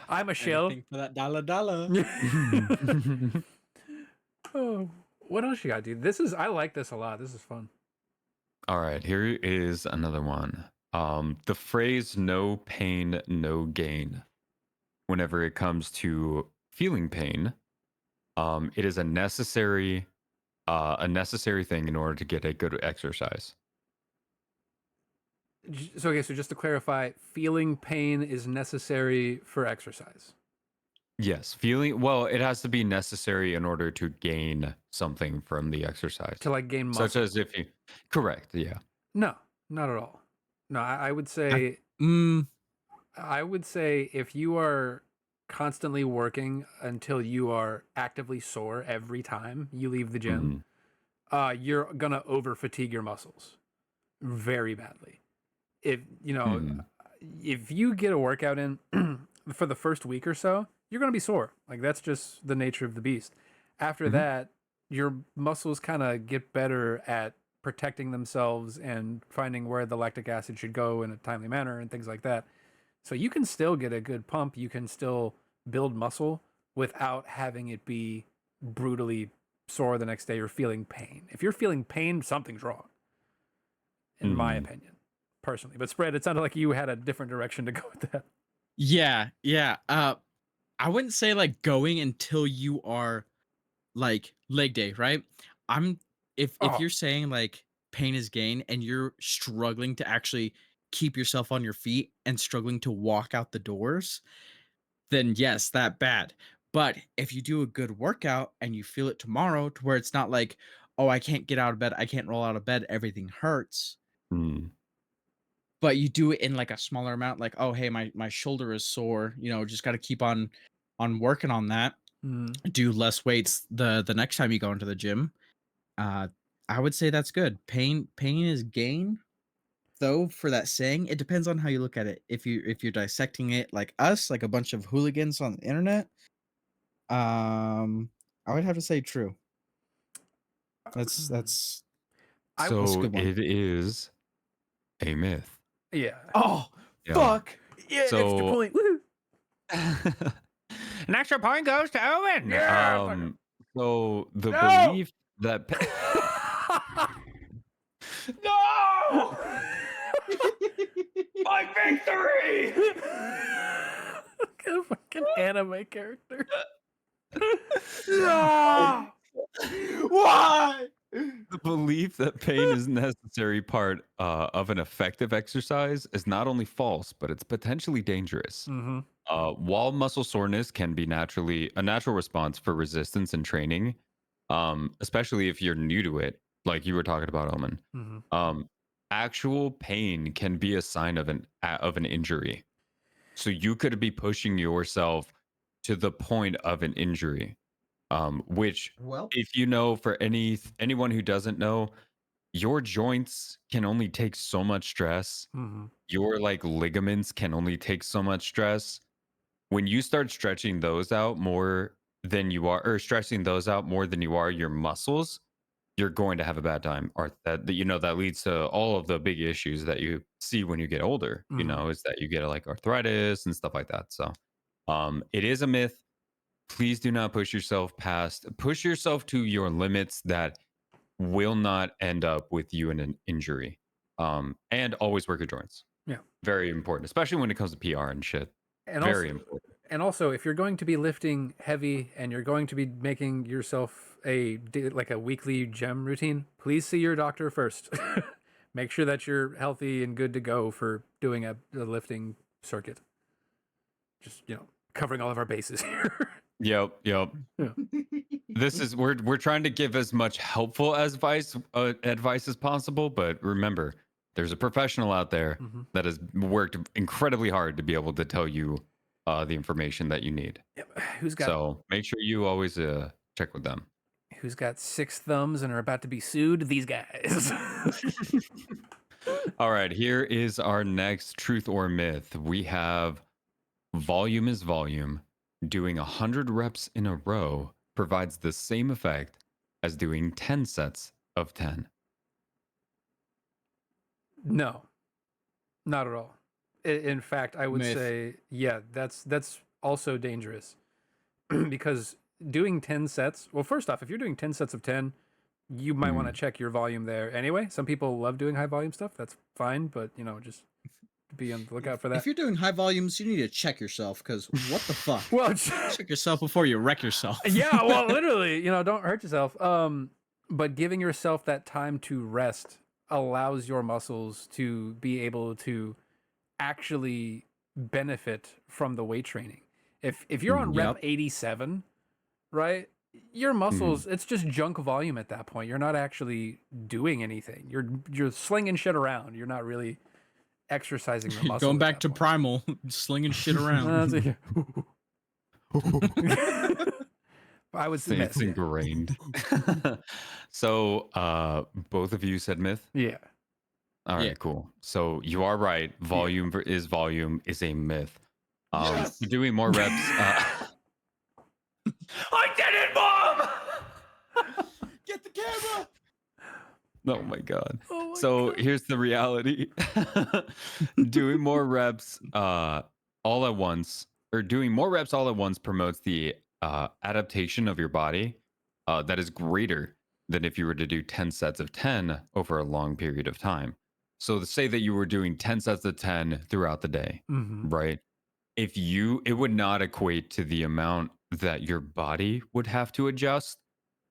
I'm a shill. Anything for that dollar. Oh, what else you got, dude? I like this a lot. This is fun. All right, here is another one. The phrase "no pain, no gain." Whenever it comes to feeling pain, it is a necessary thing in order to get a good exercise. So okay, so just to clarify, feeling pain is necessary for exercise. Yes, it has to be necessary in order to gain something from the exercise. To like gain muscle. Such as if you, correct, yeah. No, not at all. No, I would say I would say if you are constantly working until you are actively sore every time you leave the gym, you're gonna over fatigue your muscles very badly. If you know, if you get a workout in for the first week or so, you're gonna be sore. Like that's just the nature of the beast. After that, your muscles kind of get better at protecting themselves and finding where the lactic acid should go in a timely manner and things like that. So you can still get a good pump. You can still build muscle without having it be brutally sore the next day or feeling pain. If you're feeling pain, something's wrong, in my opinion, personally. But Spread, it sounded like you had a different direction to go with that. Yeah. I wouldn't say like going until you are like leg day, right? If you're saying like pain is gain and you're struggling to actually keep yourself on your feet and struggling to walk out the doors, then yes, that bad. But if you do a good workout and you feel it tomorrow to where it's not like, oh, I can't get out of bed, I can't roll out of bed, everything hurts. But you do it in like a smaller amount, like, oh, hey, my shoulder is sore, just got to keep on working on that. Do less weights the next time you go into the gym. I would say that's good. Pain is gain, though. For that saying, it depends on how you look at it. If you're dissecting it like us, like a bunch of hooligans on the internet, I would have to say true. That's So a good one. it is a myth. Yeah. Oh, Yeah. fuck. Yeah, So- extra point. Woo! An extra point goes to Owen. Yeah, So the No! belief that No! my victory. Like a fucking anime character. No! Why? The belief that pain is necessary part of an effective exercise is not only false, but it's potentially dangerous. While muscle soreness can be a natural response for resistance and training, especially if you're new to it, like you were talking about, Omen. Hmm. Actual pain can be a sign of an injury. So you could be pushing yourself to the point of an injury. Which, Well, if you know, for anyone who doesn't know, your joints can only take so much stress. Hmm. Your like ligaments can only take so much stress. When you start stretching those out more than you are, or stressing those out more than you are your muscles, you're going to have a bad time, or that leads to all of the big issues that you see when you get older. Hmm. Is that you get like arthritis and stuff like that. So it is a myth. Please do not push yourself to your limits that will not end up with you in an injury. And always work your joints. Yeah. Very important, especially when it comes to PR and shit. And Very also, important. if you're going to be lifting heavy and you're going to be making yourself like a weekly gym routine, please see your doctor first. Make sure that you're healthy and good to go for doing a lifting circuit. Just, covering all of our bases here. Yep. Yeah. This is we're trying to give as much helpful advice as possible, but remember, there's a professional out there Mhm. that has worked incredibly hard to be able to tell you the information that you need. Yep. Who's got So make sure you always check with them. 6 thumbs and are about to be sued? These guys. All right, here is our next truth or myth. We have volume is volume. Doing 100 reps in a row provides the same effect as doing 10 sets of 10. No, not at all. In fact, I would Myth. say, yeah, that's also dangerous because doing 10 sets. Well, first off, if you're doing 10 sets of 10, you might want to check your volume there. Anyway, some people love doing high volume stuff. That's fine, but just be on the lookout for that. If you're doing high volumes, you need to check yourself, because what the fuck? Well, Check yourself before you wreck yourself. yeah, well, literally, don't hurt yourself. But giving yourself that time to rest allows your muscles to be able to actually benefit from the weight training. If you're on rep 87, right? Your muscles, it's just junk volume at that point. You're not actually doing anything. You're slinging shit around. You're not really exercising the muscle. Going at back that to point. primal, slinging shit around. I would say It's ingrained. So both of you said myth? yeah. All right, Yeah. cool. So you are right. Volume is a myth. Yes! Doing more reps. I did it, Mom! Get the camera! Oh my god. Oh my So God. here's the reality. Doing more reps all at once, or doing more reps all at once, promotes the adaptation of your body that is greater than if you were to do 10 sets of 10 over a long period of time. So say that you were doing 10 sets of 10 throughout the day, Mhm. right? It would not equate to the amount that your body would have to adjust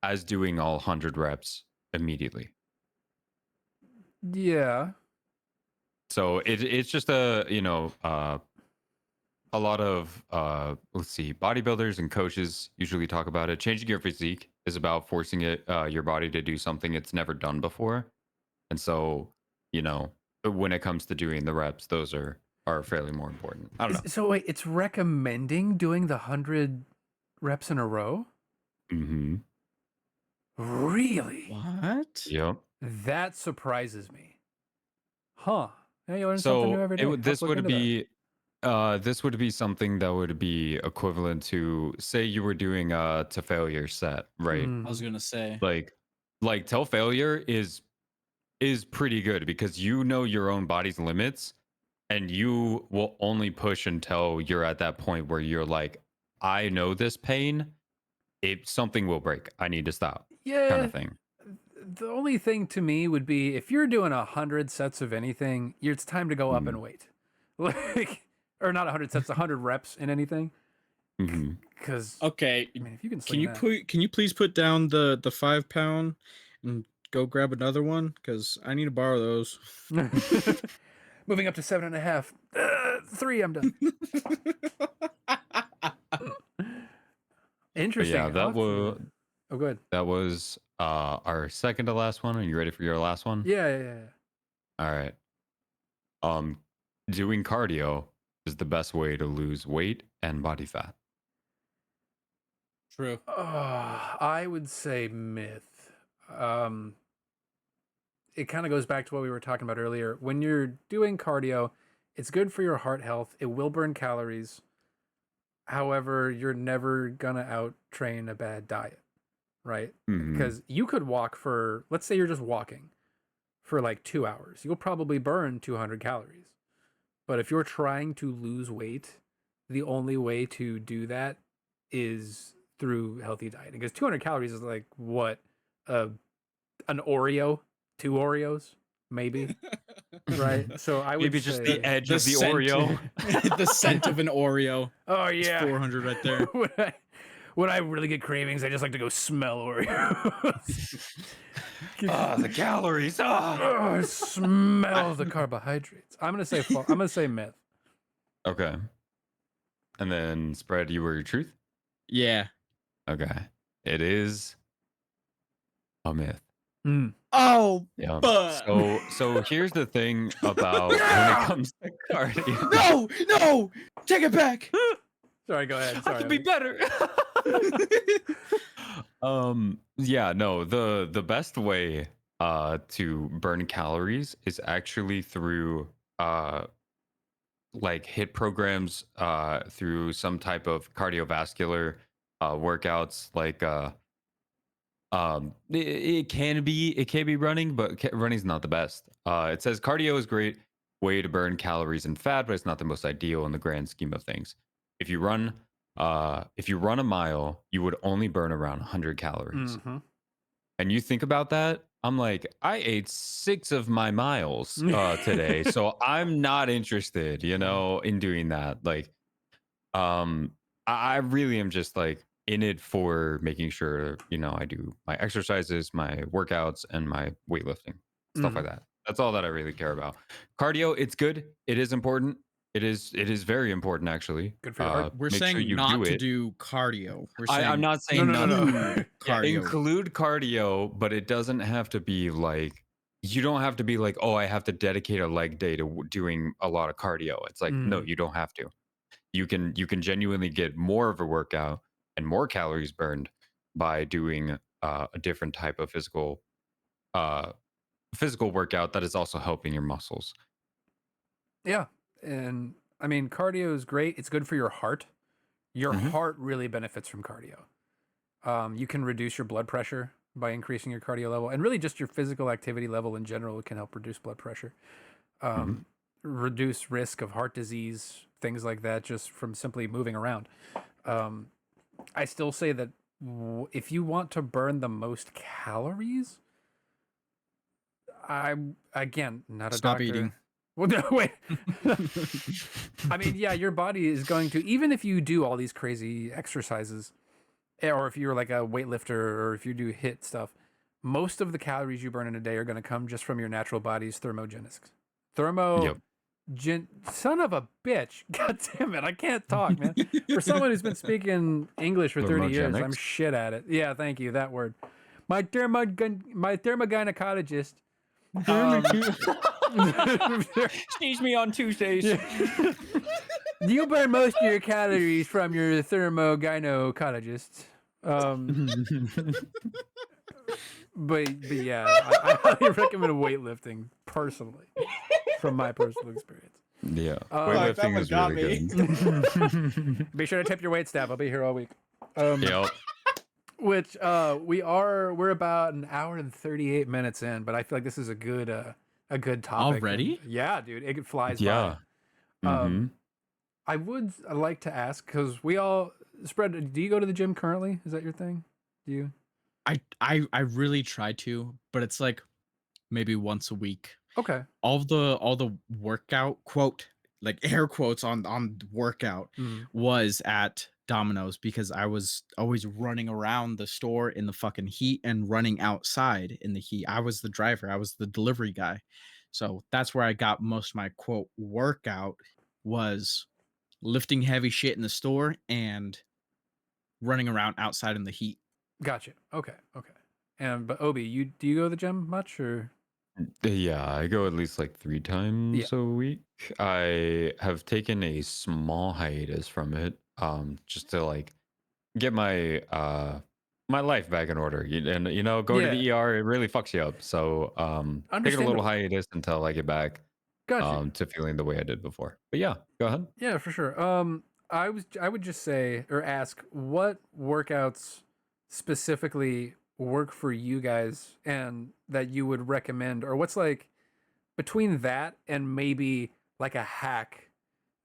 as doing all 100 reps immediately. Yeah. So it's just a lot of bodybuilders and coaches usually talk about it. Changing your physique is about forcing your body to do something it's never done before. And so, when it comes to doing the reps, those are fairly more important. I don't know. So wait, it's recommending doing the 100 reps in a row? Mm-hmm. Really? What? Yep. That surprises me. Huh. Yeah, you learn something new So every day. this would be something that would be equivalent to, say you were doing a to failure set, right? I was gonna say. Like till failure is pretty good because you know your own body's limits, and you will only push until you're at that point where you're like, I know this pain, something will break, I need to stop, Yeah. kind of thing. The only thing to me would be if you're doing 100 sets of anything, it's time to go up in weight. Like, or not 100 sets, 100 reps in anything. Mm-hmm. Because Okay, I mean, if you can can sling you that. can you please put down the 5 pound and go grab another one, because I need to borrow those. Moving up to 7.5. 3, I'm done. But Interesting. yeah, that will Oh, good. That was our second to last one. Are you ready for your last one? Yeah. All right. Doing cardio is the best way to lose weight and body fat. True. I would say myth. It kind of goes back to what we were talking about earlier. When you're doing cardio, it's good for your heart health. It will burn calories. However, you're never gonna out train a bad diet, right? Mhm. Because you could walk for, let's say you're just walking for like 2 hours. You'll probably burn 200 calories. But if you're trying to lose weight, the only way to do that is through healthy dieting. Because 200 calories is like what? An Oreo? 2 Oreos? Maybe. Right? So I would Maybe just say, the edge The of the scent. Oreo. The scent of an Oreo. oh It's yeah. 400 right there. when I really get cravings, I just like to go smell Oreos. The calories. Oh, smell the carbohydrates. I'm gonna say myth. Okay. And then spread you were your truth? Yeah. Okay. It is a myth. Oh, Yeah. fuck. So here's the thing about when it comes to cardio. No, take it back. Sorry, go ahead. I Sorry. can be better. Yeah, no, the best way to burn calories is actually through like HIIT programs, through some type of cardiovascular workouts, like it can be running, but running's not the best. It says cardio is great way to burn calories and fat, but it's not the most ideal in the grand scheme of things. If you run a mile, you would only burn around 100 calories. Mm-hmm. And you think about that, I'm like, I ate 6 of my miles today, so I'm not interested, in doing that. Like, I really am just like in it for making sure, I do my exercises, my workouts, and my weightlifting, stuff like that. That's all that I really care about. Cardio, it's good. It is important. It is very important, actually. Good for your heart. We're Make sure saying you not do to it. do cardio. We're saying I'm not saying No. do cardio. include cardio, but it doesn't have to be like, you don't have to be like, oh, I have to dedicate a leg day to doing a lot of cardio. It's like, no, you don't have to. You can genuinely get more of a workout and more calories burned by doing a different type of physical workout that is also helping your muscles. Yeah. And I mean, cardio is great. It's good for your heart. Your heart really benefits from cardio. You can reduce your blood pressure by increasing your cardio level, and really just your physical activity level in general can help reduce blood pressure. Reduce risk of heart disease, things like that, just from simply moving around. I still say that if you want to burn the most calories, again not a Stop doctor. eating. Well, no, wait. I mean, yeah, your body is going to, even if you do all these crazy exercises, or if you're like a weightlifter, or if you do HIIT stuff, most of the calories you burn in a day are going to come just from your natural body's thermogenesis. Son of a bitch. God damn it. I can't talk, man. For someone who's been speaking English for 30 years, I'm shit at it. Yeah, thank you. That word. My thermogynecologist. Sees me on Tuesdays. You burn most of your calories from your thermogynecologist. But yeah, I highly recommend weightlifting personally, from my personal experience. Yeah, weightlifting is really good. Be sure to tip your wait staff. I'll be here all week. Yep. Which we're about an hour and 38 minutes in, but I feel like this is a good topic already. Yeah, dude, it flies by. I would like to ask, because we all spread. Do you go to the gym currently? Is that your thing? Do you? I really try to, but it's like maybe once a week. Okay. All the workout, quote, like air quotes on workout, was at Domino's, because I was always running around the store in the fucking heat and running outside in the heat. I was the driver. I was the delivery guy. So that's where I got most of my quote workout, was lifting heavy shit in the store and running around outside in the heat. Gotcha. Okay. Okay. And but Obi, do you go to the gym much or? Yeah, I go at least like 3 Yeah. times a week. I have taken a small hiatus from it, just to like get my life back in order. And going to Yeah. the ER, it really fucks you up. So taking a little Understandable. hiatus until I get back Gotcha. to feeling the way I did before. But yeah, go ahead. Yeah, for sure. I would just say or ask what workouts specifically work for you guys and that you would recommend, or what's like between that and maybe like a hack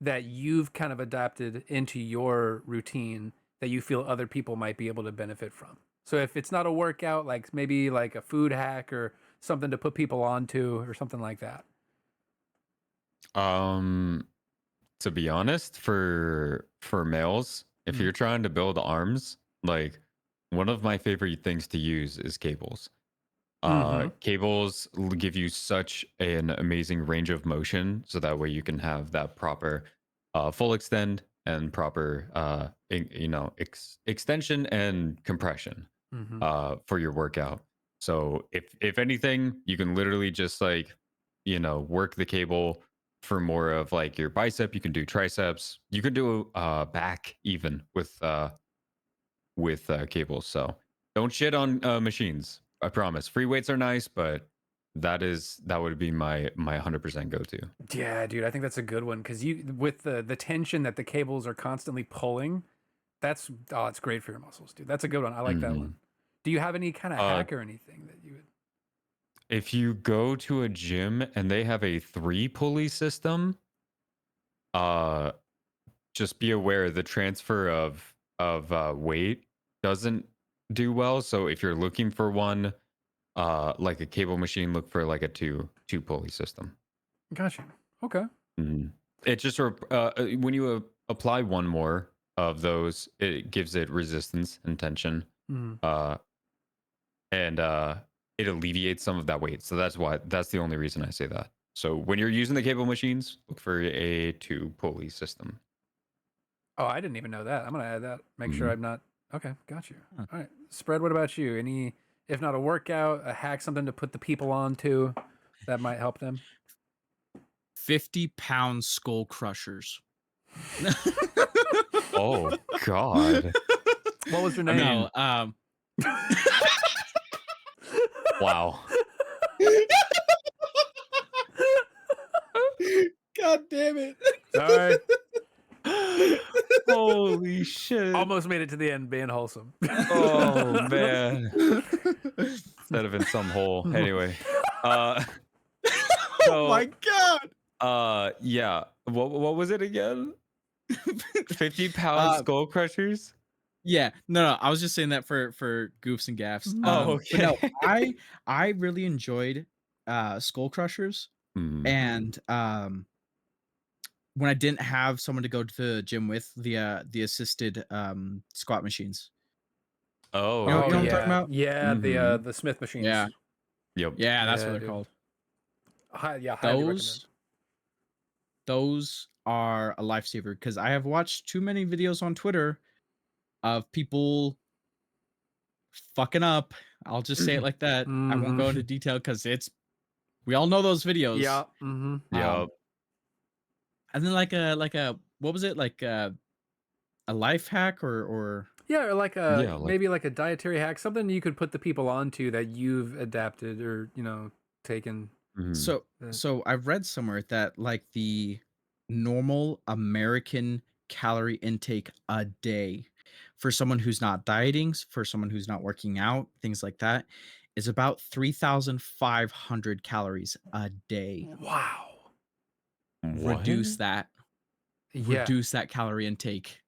that you've kind of adapted into your routine that you feel other people might be able to benefit from. So if it's not a workout, like maybe like a food hack or something to put people onto or something like that. Um to be honest, for males, if Mm. you're trying to build arms, like one of my favorite things to use is cables. Mm-hmm. Cables give you such an amazing range of motion, so that way you can have that proper full extend and proper extension and compression Mm-hmm. for your workout. So if anything, you can literally just like work the cable for more of like your bicep. You can do triceps. You can do back even with cables. So don't shit on machines. I promise. Free weights are nice, but that would be my 100% go to. Yeah, dude, I think that's a good one because you with the tension that the cables are constantly pulling, it's great for your muscles, dude. That's a good one. I like that one. Do you have any kind of hack or anything that you would? If you go to a gym and they have a 3 pulley system, just be aware the transfer of weight doesn't do well. So if you're looking for one, like a cable machine, look for like a two pulley system. Gotcha. Okay. It just when you apply one more of those, it gives it resistance and tension, and it alleviates some of that weight. So that's the only reason I say that. So when you're using the cable machines, look for a 2 pulley system. Oh, I didn't even know that. I'm gonna add that. Make sure I'm not. Okay, got you. All right, Spread. What about you? Any, if not a workout, a hack, something to put the people on to that might help them? 50-pound skull crushers. Oh God! What was your name? No, Wow. God damn it! Sorry. Holy shit! Almost made it to the end being wholesome. Oh man! Instead of in some hole. Anyway. Oh my God! Yeah. What was it again? 50-pound skull crushers? Yeah, no, I was just saying that for goofs and gaffs. Oh, But no, okay. I really enjoyed skull crushers, and when I didn't have someone to go to the gym with, the assisted squat machines. Oh, You know what I'm yeah. talking about? Yeah, the Smith machines. Yeah, Yep. yeah, that's what they're dude. called. Highly recommend. Those are a lifesaver because I have watched too many videos on Twitter of people fucking up. I'll just say it like that. I won't go into detail because we all know those videos. Yeah. Yeah. And then like a what was it, like a life hack or yeah, or like maybe like a dietary hack, something you could put the people onto that you've adapted or taken. So I've read somewhere that like the normal American calorie intake a day for someone who's not dieting, for someone who's not working out, things like that, is about 3,500 calories a day. Wow. Reduce that. Yeah. Reduce that calorie intake.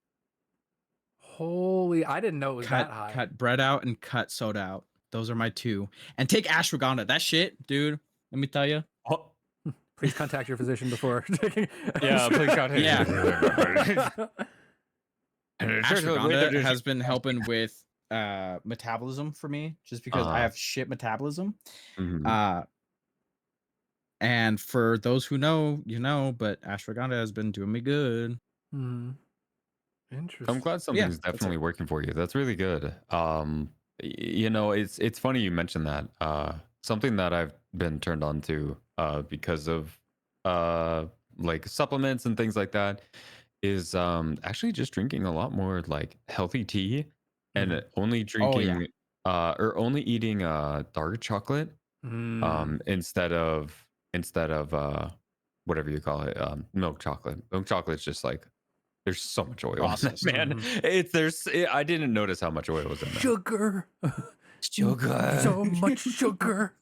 Holy, I didn't know it was that high. Cut bread out and cut soda out. Those are my 2. And take ashwagandha. That shit, dude, let me tell you. Please contact your physician before taking. Yeah, please contact. Yeah. Ashwagandha has been helping with metabolism for me, just because I have shit metabolism. And for those who know, but ashwagandha has been doing me good. Interesting. I'm glad something's definitely working for you. That's really good. You know, it's funny you mentioned that. Something that I've been turned on to because of like supplements and things like that is actually just drinking a lot more like healthy tea and only Oh yeah. drinking or only eating dark chocolate Mm. instead of whatever you call it, milk chocolate. Milk chocolate's just like there's so much oil in that, Processed. man. I didn't notice how much oil was in there. Sugar. Sugar. So much sugar.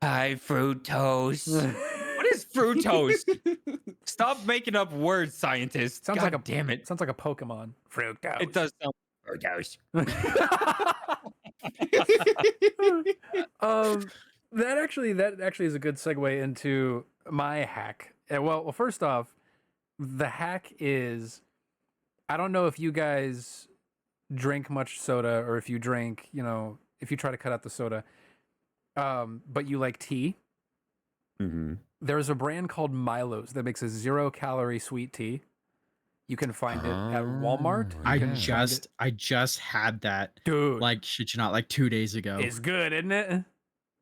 High fructose. What is fructose? Stop making up words, scientists. Sounds God like a damn it. Sounds like a Pokemon. Fructose. It does sound like fructose. That actually is a good segue into my hack. Well, first off, the hack is, I don't know if you guys drink much soda or if you drink, if you try to cut out the soda, but you like tea. Mm-hmm. There's a brand called Milo's that makes a 0-calorie sweet tea. You can find it at Walmart. I just had that, Dude, like, shit you not, like 2 days ago. it's good, isn't it?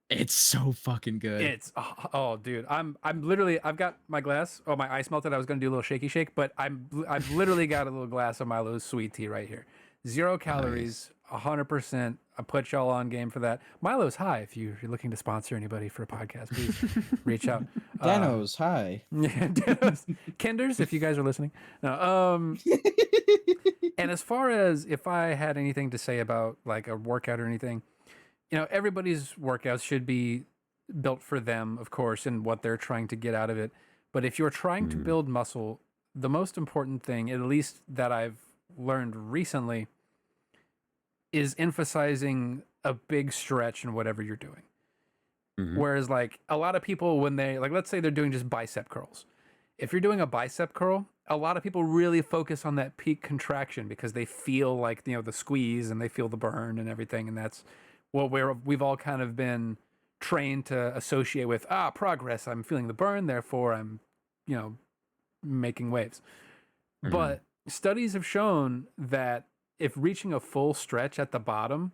It's so fucking good. It's dude, I'm literally, I've got my glass. Oh, my ice melted. I was gonna do a little shaky shake, but I've literally got a little glass of Milo's sweet tea right here. 0 calories, 100%. I put y'all on game for that. Milo's high. If you're looking to sponsor anybody for a podcast, please reach out. Danos, hi. Yeah, Danos. Kinders, if you guys are listening. No, and as far as if I had anything to say about like a workout or anything, everybody's workouts should be built for them, of course, and what they're trying to get out of it. But if you're trying to build muscle, the most important thing, at least that I've learned recently, is emphasizing a big stretch in whatever you're doing. Whereas like a lot of people, when they, like, let's say they're doing just bicep curls. If you're doing a bicep curl, a lot of people really focus on that peak contraction because they feel like, the squeeze and they feel the burn and everything. And that's what we've all kind of been trained to associate with, progress. I'm feeling the burn, therefore I'm, making waves. But studies have shown that if reaching a full stretch at the bottom,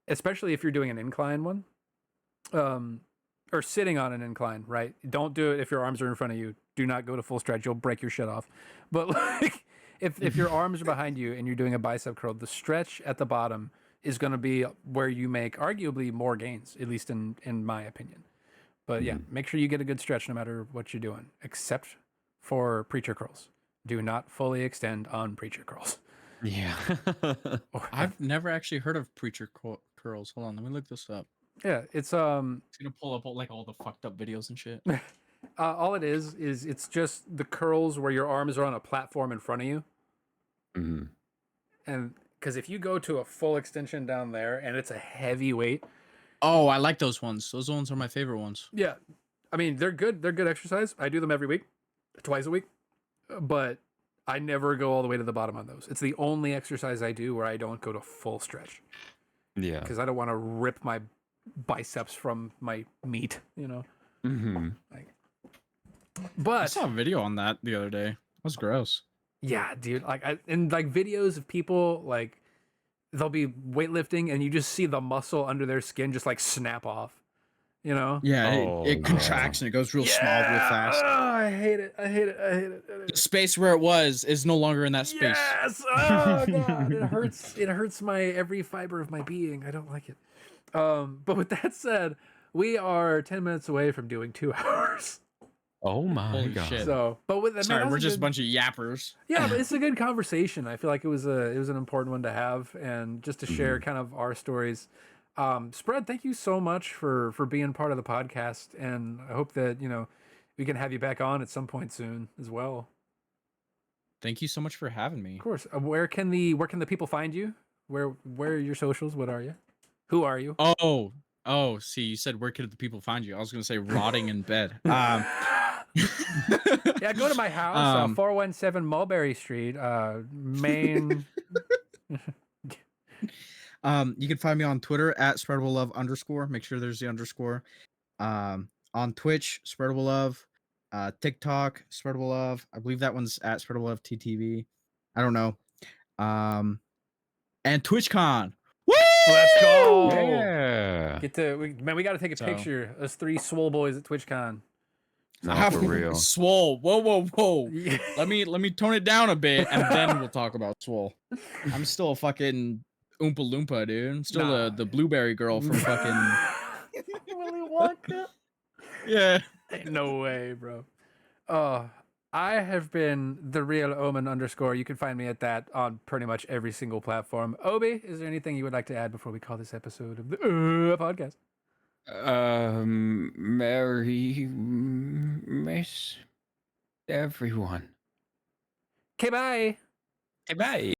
especially if you're doing an incline one, or sitting on an incline, right? Don't do it if your arms are in front of you. Do not go to full stretch. You'll break your shit off. But like, if your arms are behind you and you're doing a bicep curl, the stretch at the bottom is going to be where you make arguably more gains, at least in my opinion. But yeah, make sure you get a good stretch no matter what you're doing, except for preacher curls. Do not fully extend on preacher curls. Yeah. I've never actually heard of preacher curls. Hold on, let me look this up. Yeah, it's gonna pull up like all the fucked up videos and shit. All it is it's just the curls where your arms are on a platform in front of you. And because if you go to a full extension down there and it's a heavy weight. Oh, I like those ones. Those ones are my favorite ones. Yeah. I mean, they're good. They're good exercise. I do them every week, twice a week. But I never go all the way to the bottom on those. It's the only exercise I do where I don't go to full stretch. Yeah. Because I don't want to rip my biceps from my meat, Like, but I saw a video on that the other day. That was gross. Yeah, dude. Like, and like videos of people, like, they'll be weightlifting and you just see the muscle under their skin just like snap off. Yeah, Oh, it contracts and it goes real small real fast. Oh, I hate it. I hate it. The space where it was is no longer in that space. Yes. Oh god, it hurts. It hurts my every fiber of my being. I don't like it. But with that said, we are 10 minutes away from doing 2 hours. Oh my Holy god. shit. So, but with Sorry, we're just a bunch of yappers. Yeah, but it's a good conversation. I feel like it was an important one to have, and just to share kind of our stories. Spread, thank you so much for being part of the podcast, and I hope that we can have you back on at some point soon as well. Thank you so much for having me. Of course. Where can the people find you? Where are your socials? What are you? Who are you? Oh, see, you said where could the people find you? I was gonna say rotting in bed. Yeah, go to my house, 417 Mulberry Street, Maine. You can find me on Twitter at spreadablelove_. Make sure there's the underscore. On Twitch, spreadablelove. TikTok, spreadablelove. I believe that one's at spreadablelove TTV. I don't know. And TwitchCon. Woo! Let's go. Yeah. Man, we got to take a So- picture. Us 3 swole boys at TwitchCon. No, for real. Swole. Whoa. Yeah. Let me tone it down a bit, and then we'll talk about Swole. I'm still a fucking Oompa Loompa, dude. I'm still Nah. the blueberry girl from fucking. Willy Wonka. Yeah. Ain't no way, bro. I have been the real Omen _ You can find me at that on pretty much every single platform. Obi, is there anything you would like to add before we call this episode of the podcast? Merry miss everyone. Okay, bye. Bye.